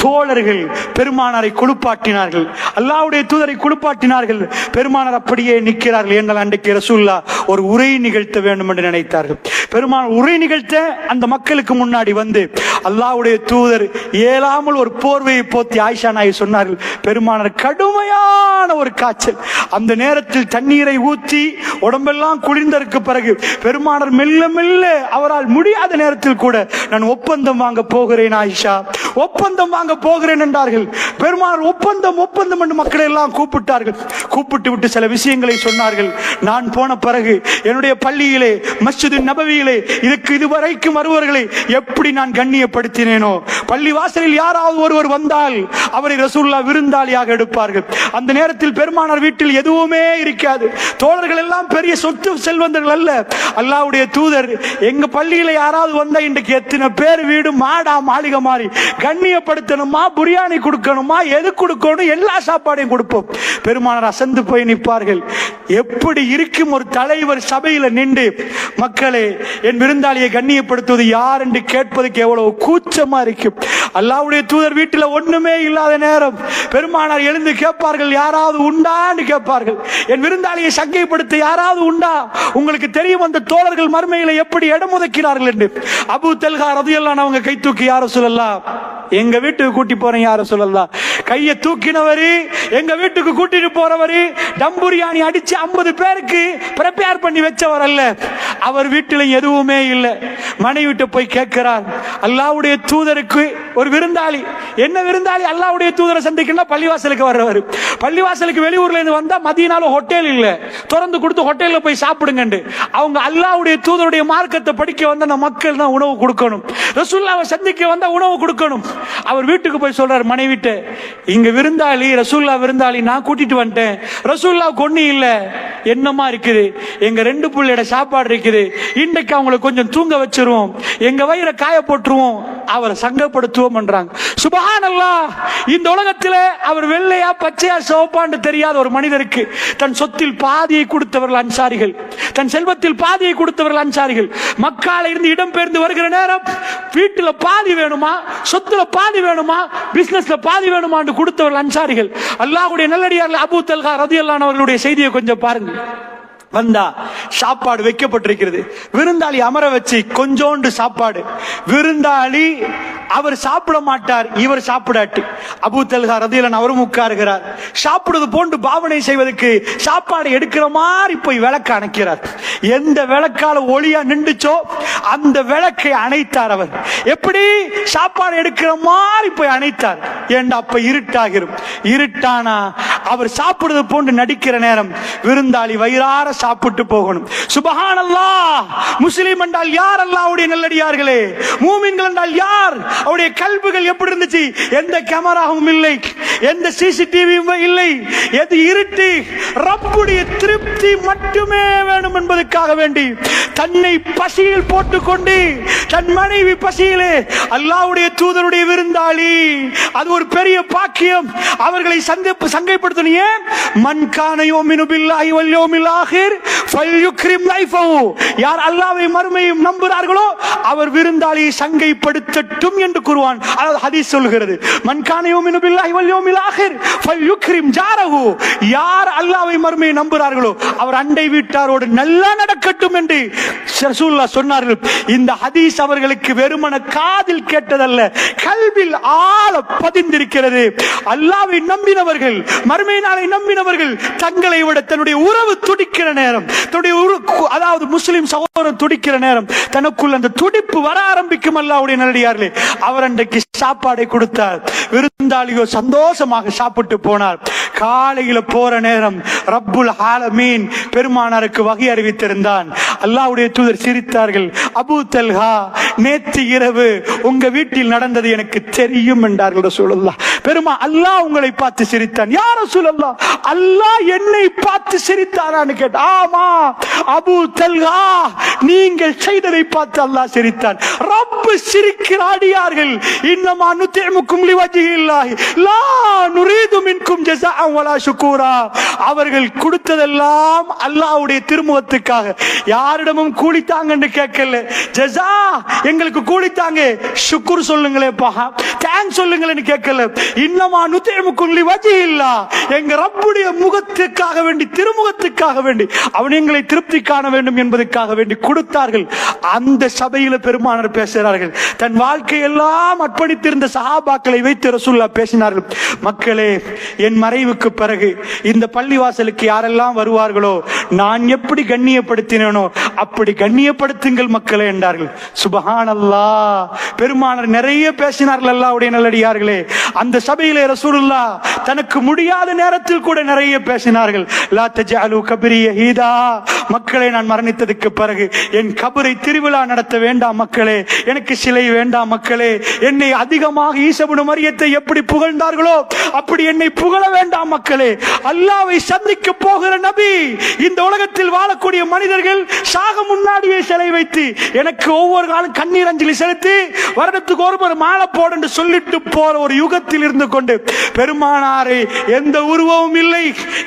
தோழர்கள் பெருமானாரை குளிப்பாட்டினார்கள், அல்லாஹ்வுடைய தூதரை குளிப்பாட்டினார்கள். பெருமானார் அப்படியே நிற்கிறார்கள். என்றால் அன்றைக்கு ரசூலுல்லாஹ் ஒரு உரை நிகழ்த்த வேண்டும் என்று நினைத்தார்கள். பெருமானார் உரை நிகழ்த்த அந்த மக்களுக்கு முன்னாடி வந்து அல்லாஹ்வுடைய தூதர் ஏலாமல் ஒரு போர்வையை போத்தி ஆயிஷா நாயகி சொன்னார்கள். பெருமானார் கடுமையான ஒரு காய்ச்சல். அந்த நேரத்தில் தண்ணீரை ஊற்றி உடம்பெல்லாம் குளிர்ந்ததற்கு பிறகு பெருமானார் மெல்ல மெல்ல அவரால் முடியாத நேரத்தில் கூட, நான் ஒப்பந்தம் வாங்க போகிறேன் ஆயிஷா, ஒப்பந்தம் வாங்க போகிறேன் என்றார்கள். பெருமானார் ஒப்பந்தம் ஒப்பந்தம் என்று மக்களை எல்லாம் கூப்பிட்டார்கள். கூப்பிட்டு விட்டு சில விஷயங்களை சொன்னார்கள். நான் போன பிறகு என்னுடைய பள்ளியிலே, மஸ்ஜிது நபவியிலே இதுவரைக்கும் வருவர்களை எப்படி நான் கண்ணியப்படுத்தினேனோ, பள்ளி வாசலில் யாராவது ஒருவர் வந்தால் அவரை ரசூலுல்லாஹ் விருந்தாளியாக எடுப்பார்கள். அந்த நேரத்தில் பெருமானார் வீட்டில் எதுவுமே இருக்காது. தோழர்கள் எல்லாம் பெரிய சொத்து செல்வந்தர்கள் அல்ல. அல்லாஹ்வுடைய தூதர், எங்க பள்ளியில யாராவது வந்தா இன்றைக்கு எத்தனை பேர் வீடு மாடா மாளிகை மாறி கண்ணியப்படுத்தணுமா, பிரியாணி கொடுக்கணுமா, எது கொடுக்கணும், எல்லா சாப்பாடையும் கொடுப்போம். பெருமானார் அசந்து போய் நிற்பார்கள். எப்படி இருக்கும் ஒரு தலைவர் சபையில நின்று, மக்களே என் விருந்தாளியை கண்ணியப்படுத்துவது யார் என்று கேட்பதற்கு எவ்வளவு கூச்சமா இருக்கும். அல்லாஹ்வுடைய தூதர் வீட்டில் ஒண்ணுமே இல்லாத நேரம் பெருமானார் எழுந்து கேட்பார்கள், யாராவது உண்டான்னு கேட்பார்கள். என் விருந்தாளியை சங்கைப்படுத்த யாராவது உண்டா? உங்களுக்கு தெரியும் அந்த தோழர்கள் மறுமையில எப்படி இடம் ஒதுக்கிறார்கள் என்று. அபூ தல்ஹா ரலியல்லாஹு அன்ஹு அவங்க கை தூக்கி, யார ரசூலல்லாஹ் எங்க வீட்டுக்கு கூட்டி போறேன், யார ரசூலல்லாஹ். கையை தூக்கினவரு, எங்க வீட்டுக்கு கூட்டிட்டு போறவரு, டம்புரியாணி அடிச்சு 50 பேருக்கு பிரப்பேர் பண்ணி வச்சவர் அல்ல. அவர் வீட்டில் எதுவுமே இல்லை. மனைவிட்டு போய் கேட்கிறார், அல்லாஹ்வுடைய தூதருக்கு ஒரு விருந்தாளி. என்ன விருந்தாளி? அல்லாஹ்வுடைய தூதரை சந்திக்கணும், பள்ளிவாசலுக்கு வர்றவர். பள்ளிவாசலுக்கு வெளியூர்ல இருந்து வந்தா மதியனால ஹோட்டல் இல்ல, திறந்து கொடுத்து ஹோட்டல்ல போய் சாப்பிடுங்க. அவங்க அல்லாஹ்வுடைய தூதருடைய மார்க்கத்தை படிக்க வந்த மக்கள் தான் உணவு கொடுக்கணும். ரசூலுல்லாஹ்வை சந்திக்க வந்தா உணவு கொடுக்கணும். அவர் வீட்டுக்கு போய் சொல்றார் மனைவிட்ட, இங்க விருந்தாளி, ரசூலுல்லாஹ் விருந்தாளி, நான் கூட்டிட்டு வந்துட்டேன். ரசூலுல்லாஹ் கொன்னி இல்ல, என்னமா இருக்குது, எங்க 2 புள்ளையோட சாப்பாடு இருக்குது, இன்றைக்கு அவங்களை கொஞ்சம் தூங்க வச்சிருவோம், எங்க வயிறை காய போட்டுருவோம், அவரை சங்கப்படுத்துவோம் என்றாங்க. சுப்ஹானல்லாஹ். இந்த உலகத்தில் அவர் வெள்ளையா பச்சையா சிவப்பான்னு தெரியாத ஒரு மனிதருக்கு தன் சொத்தில் பாதியை கொடுத்தவர்கள் அன்சாரிகள், தன் செல்வத்தில் பாதியை கொடுத்தவர்கள் அன்சாரிகள். மக்கால இருந்து இடம்பெயர்ந்து வருகிற நேரம் வீட்டுல பாதி வேணுமா, சொத்துல பாதி வேணுமா, பிசினஸ்ல பாதி வேணுமா என்று கொடுத்தவர்கள் அன்சாரிகள். அல்லாஹ்வுடைய நல்லடியார்கள் அபூ தல்ஹா ரலியல்லாஹு அன்ஹு அவர்களுடைய செய்தியை கொஞ்சம் பாருங்க. வந்தா சாப்பாடு வைக்கப்பட்டிருக்கிறது, விருந்தாளி அமர வச்சு கொஞ்சோண்டு சாப்பாடு. விருந்தாளி அவர் சாப்பிட மாட்டார், இவர் சாப்பிடாட்டி அபூ தல்ஹா ரலியல்லாஹு அன்ஹு அவரும் உட்காருகிறார். சாப்பிடுவது போன்று பாவனை செய்வதற்கு சாப்பாடு எடுக்கிற மாதிரி போய் விளக்க அணைக்கிறார். எந்த விளக்கால ஒளியா நின்றுச்சோ அந்த விளக்கை அணைத்தார். அவர் எப்படி சாப்பாடு எடுக்கிற மாதிரி போய் அணைத்தார். ஏண்டா அப்ப இருட்டாகிரும். இருட்டானா அவர் சாப்பிடுவது போன்று நடிக்கிற நேரம் விருந்தாளி வயிறார சாப்பிட்டு போகணும். சுப்ஹானல்லாஹ். முஸ்லிம் என்றால் யார்? அல்லாஹ்வுடைய நல்லடியார்களே. மூமின்கள் என்றால் யார்? அவருடைய கல்புகள் எப்படி இருந்துச்சு? எந்த கேமராவும் இல்லை, எந்த சிசிடிவியும் இல்லை, எது இருட்டு, ரப்புடைய திருப்தி மட்டுமே வேணும் என்பதற்காக வேண்டி தன்னை பசியில் போட்டுக்கொண்டு தன் மனைவி பசியிலே அல்லாஹ்வுடைய தூதருடைய விருந்தாளி. அது ஒரு பெரிய பாக்கியம். அவர்களை சங்கைப்படுத்தணும். ஏன்? மன் கான யுமினு பில்லாஹி வல் யௌமில் ஆகிர் ஃபல்யுக்ரிம் லைஃபஹு. யார் அல்லாஹ்வை மறுமையும் நம்புகிறார்களோ அவர் விருந்தாளியை சங்கைப்படுத்தட்டும் என்று குர்ஆன் அதாவது ஹதீஸ் சொல்கிறது. மன் கான யுமினு பில்லாஹி வல் யௌமில் ஆகிர் ஃபல்யுக்ரிம் ஜாரஹு. யார் அல்லாஹ்வை மறுமையை நம்புகிறார்களோ அவர் அண்டை வீட்டாரோடு நல்லா நடக்கட்டும் என்று ரசூலுல்லாஹ் சொன்னார்கள். இந்த ஹதீஸ் அவர்களுக்கு வெறுமன காதில் கேட்டதல்ல, கல்வில் ஆழ பதிந்திருக்கிறது. அல்லாஹ்வை நம்பினவர்கள், மறுமை நாளை நம்பினவர்கள் தங்களை விட தன்னுடைய உறவு துடிக்கிற நேரம், அதாவது முஸ்லிம் சகோதரன் துடிக்கிற நேரம் தனக்குள் அந்த துடிப்பு வர ஆரம்பிக்கும். அல்லாஹ்வுடைய நல்லடியார்களே, அவர் அன்றைக்கு சாப்பாடை கொடுத்தார். விருந்தாளியோ சந்தோஷமாக சாப்பிட்டு போனார். காலையில போற நேரம் ரப்புல் ஆலமீன் பெருமானாருக்கு வகை அறிவித்திருந்தான். அல்லாஹ்வுடைய தூதர் சிரித்தார்கள். அபூ தல்ஹா, நேற்று இரவு உங்க வீட்டில் நடந்தது எனக்கு தெரியும் என்றார்கள் ரசூலுல்லாஹ். பெருமா அல்லாஹ் உங்களை பார்த்து சிரித்தான். யா ரசூலுல்லாஹ், அல்லாஹ் என்னை பார்த்து சிரித்தாரான்னு கேட்ட. ஆமா அபூ தல்ஹா, நீங்கள் செய்ததை பார்த்து அல்லாஹ் சிரித்தான். ரப்பு சிரிக்கிற அடியார்கள். இன்னமா நுதிமுக்கும் லிவஜ்ஹில்லாஹி லா நுரீது மின்கும் ஜஸாஅன் வலா ஷுக்கூரா. அவர்கள் கொடுத்ததெல்லாம் அல்லாஹ்வுடைய திருமுகத்துக்காக. யாரிடமும் கூலித்தாங்க என்று கேட்கல. ஜஸா எங்களுக்கு கூலித்தாங்க, ஷுக்குர் சொல்லுங்களேப்பா, தேங்க்ஸ் சொல்லுங்களேன்னு கேட்கல. இன்னமா நுதிமுக்கும் லிவஜ்ஹில்லாஹ், எங்க ரப்புடைய முகத்துக்காக வேண்டி, திருமுகத்துக்காக வேண்டி, அவன் எங்களை திருப்தி காண வேண்டும் என்பதற்காக வேண்டி கொடுத்தார்கள். அந்த சபையில பெருமானார் பேசுகிறார்கள். தன் வாழ்க்கையெல்லாம் அர்ப்பணித்திருந்த சஹாபாக்களை வைத்து ரசூலுல்லாஹ் பேசினார்கள். மக்களே, என் மறைவுக்கு பிறகு இந்த பள்ளிவாசலுக்கு யாரெல்லாம் வருவார்களோ நான் எப்படி கண்ணியப்படுத்தினேனோ அப்படி கண்ணியப்படுத்துங்கள் மக்களே என்றார்கள். சுப்ஹானல்லாஹ். பெருமானார் நிறைய பேசினார்கள். அல்லாஹ்வுடைய நல்லடியார்களே, அந்த சபையிலே ரசூலுல்லாஹ் தனக்கு முடியாத நேரத்தில் கூட நிறைய பேசினார்கள். லா தஜஅலு கப்ரி யஹீதா. மக்களே, நான் மரணித்ததுக்கு பிறகு என் கபரை திருவிழா நடத்த வேண்டாம் மக்களே, எனக்கு சிலை வேண்டாம் மக்களே. என்னை அதிகமாக ஈசா இப்னு மரியத்தை எப்படி புகழ்ந்தார்களோ அப்படி என்னை புகழ வேண்டாம் மக்களே. அல்லாஹ்வை சந்திக்க போகிற நபி, இந்த உலகத்தில் வாழக்கூடிய மனிதர்கள் சாக முன்னாடியே சிலை வைத்து எனக்கு ஒவ்வொரு காலம் கண்ணீர் அஞ்சலி செலுத்தி வருடத்துக்கு ஒரு மாலை போடு என்று சொல்லிட்டு போற ஒரு யுகத்தில் இருந்து கொண்டு பெருமானாரை எந்த உருவமும் இல்லை,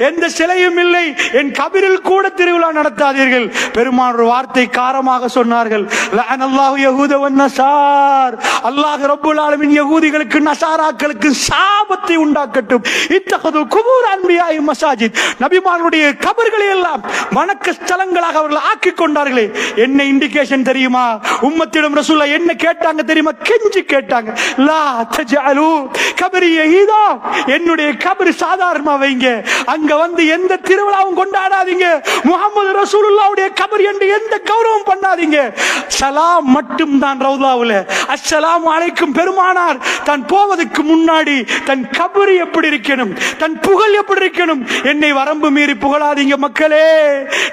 எந்த சிலையும் இல்லை, என் கபரில் கூட திருவிழா நடத்தாதீர்கள். பெருமான் ஒரு வார்த்தை காரமாக சொன்னார்கள். லஅனல்லாஹு யஹூத வன் நஸார். அல்லாஹ் ரப்புல் ஆலமீன் யகூதிகளுக்கு நஸாராக்களுக்கு சாபத்தை உண்டாக்கட்டும். இத்தகது குபூர் அன்பியாஇ மசாஜித். நபிமார்களுடைய கபர்களை எல்லாம் வணக்க ஸ்தலங்களாக அவர்கள் ஆக்கி கொண்டார்களே. என்ன இண்டிகேஷன் தெரியுமா? உம்மத்திடம் ரசூலுல்லாஹ் என்ன கேட்டாங்க தெரியுமா? கெஞ்சி கேட்டாங்க. லா தஜஅலு கபரி யஹீதா. என்னுடைய கபர் சாதாரணமா வைங்க, அங்க வந்து எந்த திருவிழாவும் கொண்டாடாதீங்க. முஹம்மது ரசூலுல்லாஹ்வுடைய கபர் என்று எந்த கௌரவம் பண்ணாதீங்க. சலாம் மட்டும் தான் ரவுதாவுல. அஸ்ஸலாமு அலைக்கும். பெருமானார் தான் போவதற்கு முன்னாடி தன் கபர் எப்படி இருக்கணும், தன் புகழ் எப்படி இருக்கணும், என்னை வரம்பு மீறி புகழாதீங்க மக்களே.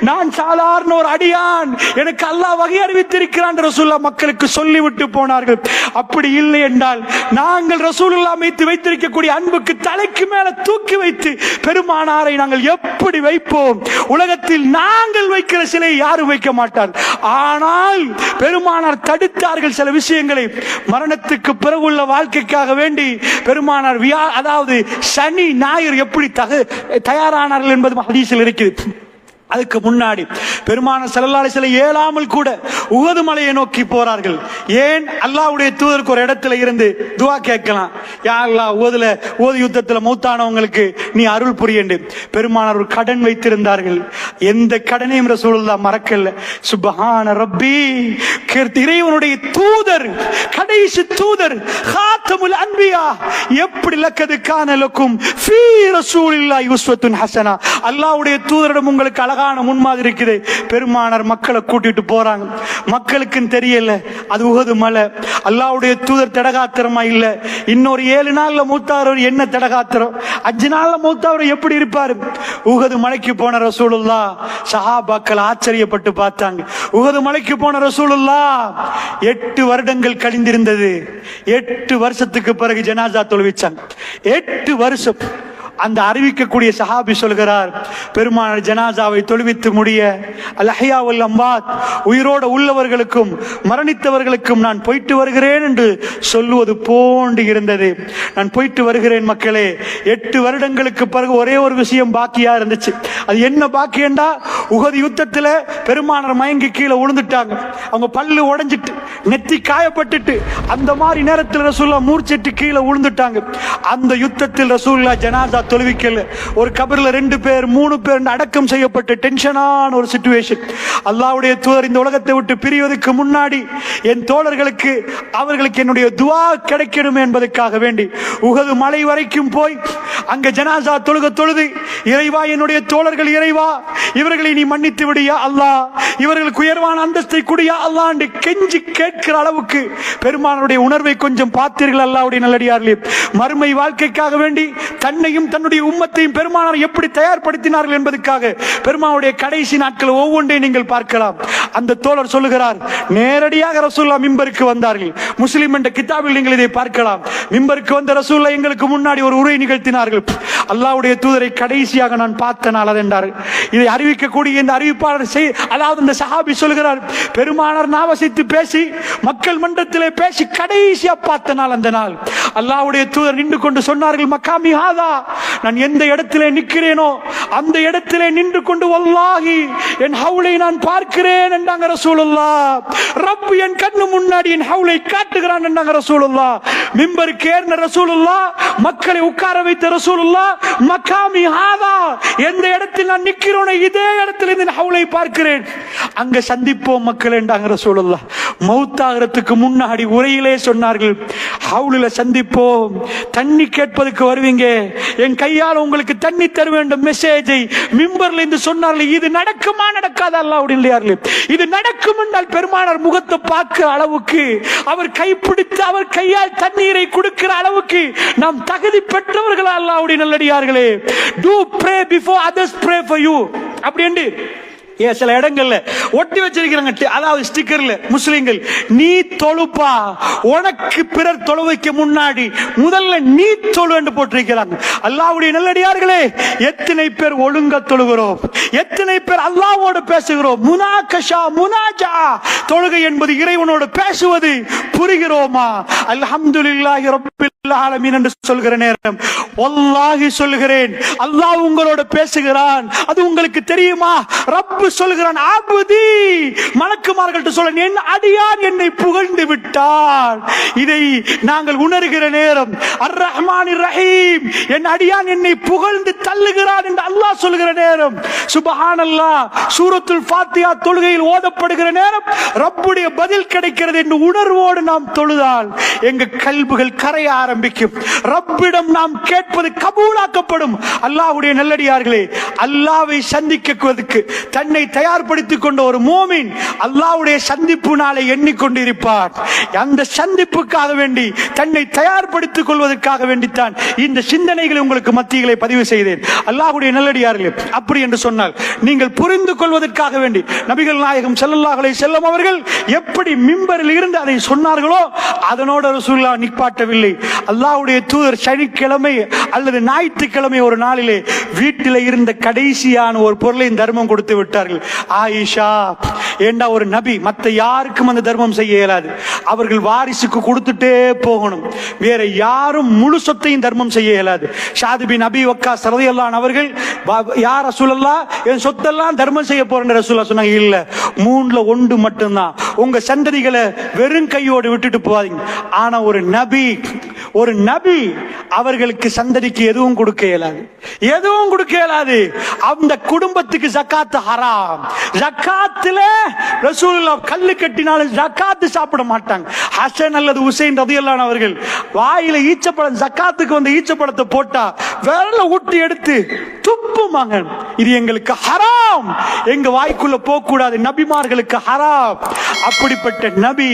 நான் சாதாரண ஒரு அடியான், எனக்கு அல்லாஹ் வகை அறிவித்திருக்கிறான் ரசூலுல்லாஹ் மக்களுக்கு சொல்லிவிட்டு போனார்கள். அப்படி இல்லை என்றால் நாங்கள் ரசூலுல்லாஹ் மீது வைத்திருக்கக்கூடிய அன்புக்கு தலைக்கு மேல தூக்கி வைத்து பெருமானாரை நாங்கள் எப்படி வைப்போம்? உலகத்தில் நாங்கள் ஆண்கள் வைக்கிற சிலை யாரும் வைக்க மாட்டார். ஆனால் பெருமானார் தடுத்தார்கள் சில விஷயங்களை. மரணத்துக்கு பிறகு உள்ள வாழ்க்கைக்காக வேண்டி பெருமானார் அதாவது சனி ஞாயிறு எப்படி தயாரானார்கள் என்பது ஹதீஸில் இருக்கிறது. அதுக்கு முன்னாடி பெருமானார் ஸல்லல்லாஹு அலைஹி வஸல்லம் ஏலாமல் கூட உஹது மலையை நோக்கி போறார்கள். ஏன்? அல்லாஹ்வுடைய தூதருக்கு ஒரு இடத்துல இருந்து துஆ கேட்கலாம். யா அல்லாஹ், உஹது யுத்தத்துல மௌத்தானவங்களுக்கு நீ அருள் புரியண்டு. பெருமானார் ஒரு கடன் வைத்திருந்தார்கள். எந்த கடனையும் ரசூலுல்லாஹ் மறக்கல. சுப்ஹான ரப்பி, இறைவனுடைய தூதர், கடைசி தூதர், காத்தமுல் அன்பியா, எப்படி லக்கது கான லக்கும் ஃபீ ரசூலில்லாஹி உஸ்வத்துன் ஹஸனா, அல்லாஹ்வுடைய தூதரிடம் உங்களுக்கு அழகான முன்மாதிரி இருக்குது. பெருமானார் மக்களை கூட்டிட்டு போறாங்க. மக்களுக்கு தெரியல அது உஹது மலை. அல்லாஹ்வுடைய தூதர் தடகாத்திரமா இல்ல. இன்னொரு 7 நாள்ல மூத்தாவர் என்ன தடகாத்திரம், 5 நாள்ல மூத்தாவர் எப்படி இருப்பாரு? உஹது மலைக்கு போன ரசூலுல்லாஹ் சஹாபாக்கள் ஆச்சரியப்பட்டு பார்த்தாங்க. உஹது மலைக்கு போன ரசூலுல்லாஹ் 8 வருடங்கள் கழிந்திருந்தது. 8 வருஷத்துக்கு பிறகு ஜனாசா தொழுவிச்சாங்க. 8 வருஷம். அந்த அறிவிக்கக்கூடிய சஹாபி சொல்கிறார், பெருமானார் ஜனாசாவை தொழுவித்து முடிய அல்ஹயா வல் அம்வாத், உயிரோடு உள்ளவர்களுக்கும் மரணித்தவர்களுக்கும் நான் போயிட்டு வருகிறேன் என்று சொல்லுவது போன்று இருந்தது. நான் போயிட்டு வருகிறேன் மக்களே. 8 வருடங்களுக்கு பிறகு ஒரே ஒரு விஷயம் பாக்கியா இருந்துச்சு. அது என்ன பாக்கியண்டா, உஹது யுத்தத்துல பெருமானார் மயங்கி கீழே விழுந்துட்டாங்க. அவங்க பல்லு உடைஞ்சிட்டு நெத்தி காயப்பட்டுட்டு அந்த மாதிரி நேரத்தில் ரசூலுல்லாஹ் மூர்ச்சிட்டு கீழே விழுந்துட்டாங்க. அந்த யுத்தத்தில் ரசூலுல்லாஹ் ஜனாசா தொழுவிக்கல. ஒரு கபர்ல 2 பேர் 3 பேர் அடக்கம் செய்யப்பட்டு டென்ஷனான ஒரு சிச்சுவேஷன். அல்லாஹ்வுடைய தூதர் இந்த உலகத்தை விட்டு பிரிவதற்கு முன்னாடி என் தோழர்களுக்கு அவர்களுக்கு என்னுடைய துஆ கிடைக்கணும் என்பதற்காக வேண்டி உஹது மலை வரைக்கும் போய் அங்க ஜனாசா தொழுது, இறைவா என்னுடைய தோழர்கள், இறைவா இவர்களை நீ மன்னித்து விடியா அல்லாஹ், இவர்களுக்கு உயர்வான அந்தஸ்தை குடியா அல்லாஹ் என்று கெஞ்சி கேட்கிற அளவுக்கு பெருமானாருடைய உணர்வை கொஞ்சம் பார்த்தீர்கள் அல்லாஹ்வுடைய நல்லடியார்களே. மறுமை வாழ்க்கைக்காக வேண்டி தன்னையும் தன்னுடைய உம்மத்தையும் பெருமானார் எப்படி தயார்படுத்தினார்கள் என்பதற்காக பெருமானுடைய கடைசி நாட்கள் ஒவ்வொன்றையும் நீங்கள் பார்க்கலாம். அந்த தோழர் சொல்லுகிறார், நேரடியாக ரசூலுல்லாஹ் மிம்பருக்கு வந்தார்கள். முஸ்லிம் என்ற கிதாபில் நீங்கள் இதை பார்க்கலாம். மிம்பருக்கு வந்த ரசூலுல்லாஹ் எங்களுக்கு முன்னாடி ஒரு உரை நிகழ்த்தினார்கள். அல்லாஹ்வுடைய தூதரை கடைசியாக நான் பார்த்த நாள் அதென்றார். இதை அறிவிக்கக்கூடிய இந்த அறிவிப்பாளர் அதாவது இந்த சஹாபி சொல்கிறார், பெருமானார் நாவசித்து பேசி மக்கள் மன்றத்திலே பேசி கடைசியா பார்த்த நாள் அந்த நாள். அல்லாஹ்வுடைய தூதர் நின்று கொண்டு சொன்னார்கள், மக்காமி ஹாதா, நான் எந்த இடத்திலே நிற்கிறேனோ அந்த இடத்திலே நின்று கொண்டு வல்லாஹி என் ஹவுலை நான் பார்க்கிறேன் என்றாங்க ரசூலுல்லாஹ். ரப் என் கண்ணு முன்னாடி என் ஹவுலை காட்டுகிறான் என்றாங்க ரசூலுல்லாஹ். மிம்பருக்கு ஏறின ரசூலுல்லாஹ், மக்களை உட்கார வைத்த ரசூலுல்லாஹ், மக்காமி ஹாதா, எந்த இடத்தில் நான் நிற்கிறேனோ இதே இடத்தில் இந்த ஹவுலை பார்க்கிறேன், அங்க சந்திப்போம் மக்கள் என்றாங்க ரசூலுல்லாஹ். மௌத்தாகிறதுக்கு முன்னாடி உரையிலே சொன்னார்கள், ஹவுலில சந்திப்போம், தண்ணி கேட்பதற்கு வருவீங்க, என் கையால் உங்களுக்கு தண்ணி தர வேண்டும் மெசேஜை மிம்பர்ல இருந்து சொன்னார்கள். இது நடக்குமா நடக்காத அல்லாஹ்வுடைய இல்லையார்களே, இது நடக்கும் என்றால் பெருமானார் முகத்தை பார்க்கிற அளவுக்கு, அவர் கைப்பிடித்து அவர் கையால் தண்ணீரை கொடுக்கிற அளவுக்கு நாம் தகுதி பெற்றவர்கள் அல்லாஹ்வுடைய நல்லடியார்களே. Do pray before others pray for you அப்படி என்று சில இடங்கள்ல ஒட்டி வச்சிருக்கிறாங்க. அதாவது ஸ்டிக்கர்ல முஸ்லிம்கள், நீ தொழுப்பா, உனக்கு பிறர் தொழு வைக்க முன்னாடி முதல்ல நீ தொழு என்று போட்டிருக்கிறாங்க. அல்லாஹ்வுடைய நல்லடியார்களே, எத்தனை பேர் ஒழுங்க தொழுகிறோம், எத்தனை பேர் அல்லாஹ்வோடு பேசுகிறோம். முனாகஷா முனாஜா, தொழுகை என்பது இறைவனோடு பேசுவது, புரிகிறோமா? அல்ஹம்துலில்லாஹி ரப்பில் ஆலமீன் என்று சொல்கிற நேரம் வல்லாஹி சொல்கிறேன், அல்லாஹ் உங்களோடு பேசுகிறான். அது உங்களுக்கு தெரியுமா? ரப் சொல்கிறான், அபுதி, மலக்குமார்கள்ட்ட சொல்ல, என் அடியான் என்னை புகழ்ந்து விட்டான். இதை நாங்கள் உணர்கிற நேரம், அர் ரஹ்மானிர் ரஹீம், என் அடியான் என்னை புகழ்ந்து தள்ளுகிறான் என்று அல்லாஹ் சொல்கிற நேரம், சுப்ஹானல்லாஹ், சூரத்துல் ஃபாத்திஹா தொழுகையில் ஓதப்படுகிற நேரம் ரப்புடைய பதில் கிடைக்கிறது என்று உணர்வோடு நாம் தொழுதால் எங்க கல்புகள் கரைய ஆரம்பிக்கும். ரப்பிடம் நாம் கேட்பது கபூலாக்கப்படும். அல்லாஹ்வுடைய நல்லடியார்களே, அல்லாஹ்வை சந்திக்கிறதுக்கு தன்னை தயார்படுத்திக் கொண்ட ஒரு ஒரு மூமின் அல்லாஹ்வுடைய சந்திப்பு நாளை எண்ணிக்கொண்டிருப்பார். அந்த சந்திப்புக்காக வேண்டி தன்னை தயார்படுத்திக் கொள்வதற்காக வேண்டித்தான் இந்த சிந்தனைகளை உங்களுக்கு மத்தியிலே பதிவு செய்தேன். அல்லாஹ்வுடைய நல்லடியார்களே, அப்படி என்று சொன்னால் நீங்கள் புரிந்து கொள்வதற்காக வேண்டி நபிகள் நாயகம் ஸல்லல்லாஹு அலைஹி வஸல்லம் அவர்கள் எப்படி மிம்பரில் இருந்து அதை சொன்னார்களோ அதனோடு ரசூலுல்லாஹ் நிப்பாட்டவில்லை. அல்லாஹ்வுடைய தூதர் சனிக்கிழமை அல்லது ஞாயிற்றுக்கிழமை ஒரு நாளிலே வீட்டில் இருந்த கடைசியான ஒரு பொருளை தர்மம் கொடுத்து விட்டார்கள். ஆயிஷா, ஏண்டா ஒரு நபி மற்ற யாருக்கும் அந்த தர்மம் செய்ய இயலாது, அவர்கள் வாரிசுக்கு கொடுத்துட்டே போகணும், வேற யாரும் முழு சொத்தையும் தர்மம் செய்ய இயலாது. ஷாது பின் அபி வக்காஸ் ரலியல்லாஹு அன்ஹு அவர்கள், யா ரசூலல்லாஹ் என் சொத்தெல்லாம் தர்மம் செய்ய போறேன்னு ரசூலுல்லாஹ் சொன்னாங்க. இல்ல, 3/1 மட்டும்தான், உங்க சந்ததிகளை வெறும் கையோடு விட்டுட்டு போவாதீங்க. ஆனா ஒரு நபி அவர்களுக்கு சந்ததிக்கு எதுவும் கொடுக்க இயலாது, எதுவும் கொடுக்க இயலாது. அந்த குடும்பத்துக்கு ஜக்காத் ஹராம். ஜக்காத்துல ரசூலுல்லாஹ் கல்லு கட்டினாலும் ஜக்காத்து சாப்பிட மாட்டாங்க. ஹசன் அல்லது ஹுசைன் ரலியல்லாஹு அன்ஹு அவர்கள் வாயில ஈச்சப்பழம், ஜக்காத்துக்கு வந்து ஈச்சப்பழத்தை போட்டா விரல ஊட்டி எடுத்து துப்புமாங்க. இது எங்களுக்கு ஹராம், எங்க வாய்க்குள்ள போக கூடாது, நபிமார்களுக்கு ஹராம். அப்படிப்பட்ட நபி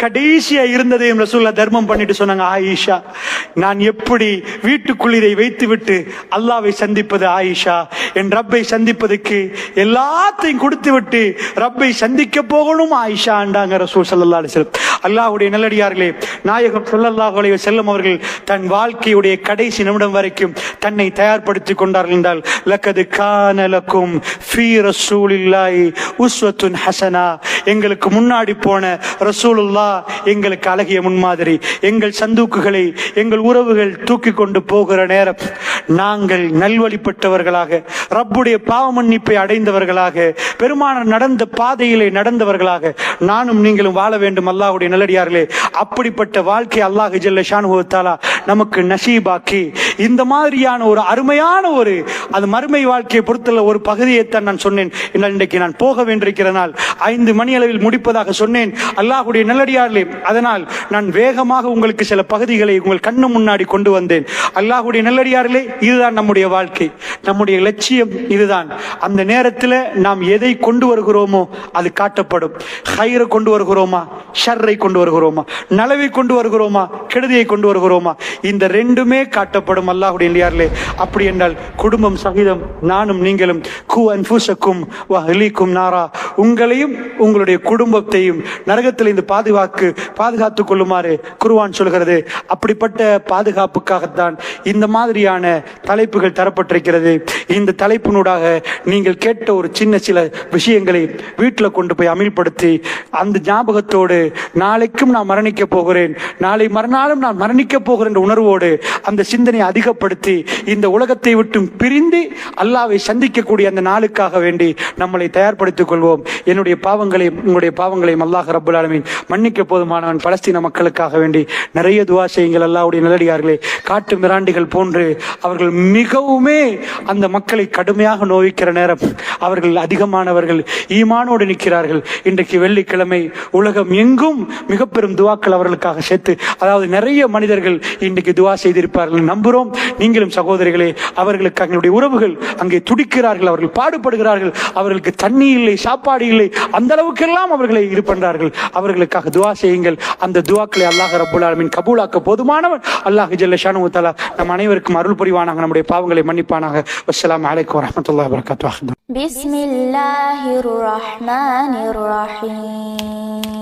கடைசியா இருந்ததையும் ரசூலுல்லாஹ் தர்மம் பண்ணிட்டு சொன்னாங்க. ஆயிஷா, நான் எப்படி வீட்டுக்குள் இதை வைத்து விட்டு அல்லாஹ்வை சந்திப்பது? ஆயிஷா, என் ரப்பை சந்திப்பதற்கு எல்லாத்தையும் கொடுத்து விட்டு ரப்பை சந்திக்க போகணும் ஆயிஷா ஆண்டாங்க ரசூல் ஸல்லல்லாஹு அலைஹி வஸல்லம். அல்லாஹ்வுடைய நல்லடியார்களே, நாயகம் ஸல்லல்லாஹு அலைஹி வஸல்லம் அவர்கள் தன் வாழ்க்கையுடைய கடைசி நிமிடம் வரைக்கும் தன்னை தயார்படுத்திக் கொண்டார்கள் என்றால், லக்கது கான லக்கும் ஃபீ ரசூலில்லாஹி உஸ்வத்துன் ஹஸனா, எங்களுக்கு முன்னாடி போன ரசூலுல்லாஹ் எங்களுக்கு அழகிய முன்மாதிரி. எங்கள் சந்தூக்குகளை, எங்கள் உறவுகள் தூக்கி கொண்டு போகிற நேரம் நாங்கள் நல்வழிப்பட்டவர்களாக, ரப்புடைய பாவ மன்னிப்பை அடைந்தவர்களாக, பெருமானார் நடந்த பாதையிலே நடந்தவர்களாக நானும் நீங்களும் வாழ வேண்டும். அல்லாஹ்வுடைய நல்லடியார்களே, அப்படிப்பட்ட வாழ்க்கை அல்லாஹ் ஜல்ல ஷானுஹு வ தஆலா நமக்கு நசீபாக்கி இந்த மாதிரியான ஒரு அருமையான ஒரு அது மறுமை வாழ்க்கையை பொறுத்துள்ள ஒரு பகுதியைத்தான் நான் சொன்னேன். இன்றைக்கு நான் போக வேண்டியிருக்கிற நாள் 5 மணி அளவில் முடிப்பதாக சொன்னேன். அல்லாஹ்வுடைய நல்லடியார்களே, அதனால் நான் வேகமாக உங்களுக்கு சில பகுதிகளை உங்கள் கண்ணு முன்னாடி கொண்டு வந்தேன். அல்லாஹ்வுடைய நல்லடியார்களே, இதுதான் நம்முடைய வாழ்க்கை, நம்முடைய லட்சியம் இதுதான். அந்த நேரத்தில் நாம் எதை கொண்டு வருகிறோமோ அது காட்டப்படும். ஹைரை கொண்டு வருகிறோமா, ஷர்ரை கொண்டு வருகிறோமா, நலவை கொண்டு வருகிறோமா, கெடுதியை கொண்டு வருகிறோமா, இந்த ரெண்டுமே காட்டப்படும். அல்லாஹ்வுடைய நல்லடியார்களே, அப்படி என்றால் குடும்பம் சகிதம் நானும் நீங்களும் கு அன்ஃபுஸக்கும் வ அஹ்லீக்கும் நாரா, உங்களையும் உங்களுடைய குடும்பத்தையும் நரகத்தில் இந்த பாதுகாத்துக் கொள்ளுமாறு குர்ஆன் சொல்கிறது. அப்படிப்பட்ட பாதுகாப்புக்காகத்தான் இந்த மாதிரியான தலைப்புகள் தரப்பட்டிருக்கிறது. இந்த தலைப்பினூடாக நீங்கள் கேட்ட ஒரு சில விஷயங்களை வீட்டில் கொண்டு போய் அமல்படுத்தி அந்த ஞாபகத்தோடு நாளைக்கும் நான் மரணிக்க போகிறேன், நாளை மறுநாளும் நான் மரணிக்க போகிறேன் என்ற உணர்வோடு அந்த சிந்தனையை அதிகப்படுத்தி இந்த உலகத்தை விட்டு பிரிந்து அல்லாஹ்வை சந்திக்கக்கூடிய அந்த நாளுக்காக வேண்டி நம்மளை தயார்படுத்திக் கொள்வோம். என்னுடைய பாவங்களையும் உங்களுடைய பாவங்களையும் அல்லாஹ் ரப்புல் ஆலமீன் மன்னிக்க போதுமானவன். பலஸ்தீன மக்களுக்காக வேண்டி நிறைய துஆ செய்யுங்கள். அல்லாஹ்வுடைய நல்லடியார்களே, காட்டு மிராண்டிகள் போன்று அவர்கள் மிகவுமே அந்த மக்களை கடுமையாக நோவிக்கிற நேரம் அவர்கள் அதிகமானவர்கள் ஈமானோடு நிற்கிறார்கள். இன்றைக்கு வெள்ளிக்கிழமை உலகம் எங்கும் மிக பெரும் துவாக்கள் அவர்களுக்காக சேர்த்து, அதாவது நிறைய மனிதர்கள் இன்றைக்கு துவா செய்திருப்பார்கள் நம்புகிறோம். நீங்களும் சகோதரிகளே, அவர்களுக்கு எங்களுடைய உறவுகள் அங்கே துடிக்கிறார்கள், அவர்கள் பாடுபடுகிறார்கள், அவர்களுக்கு தண்ணி இல்லை, சாப்பாடு இல்லை, அந்த அளவுக்கெல்லாம் அவர்களை இது பண்றார்கள். அவர்களுக்காக துவா செய்யுங்கள். அந்த துவாக்களை அல்லாஹ் ரப்புல் ஆலமீன் கபூலாக்க போதுமானவன். அல்லாஹ் ஜல்ல ஷானுஹு வ தஆலா நம் அனைவருக்கும் அருள் புரிவானாக, நம்முடைய பாவங்களை மன்னிப்பானாக. வஸ்ஸலாமு அலைக்கும் வரஹ்மத்துல்லாஹி வபரகாத்துஹு. பிஸ்மில்லாஹிர் ரஹ்மானிர் ரஹீம்.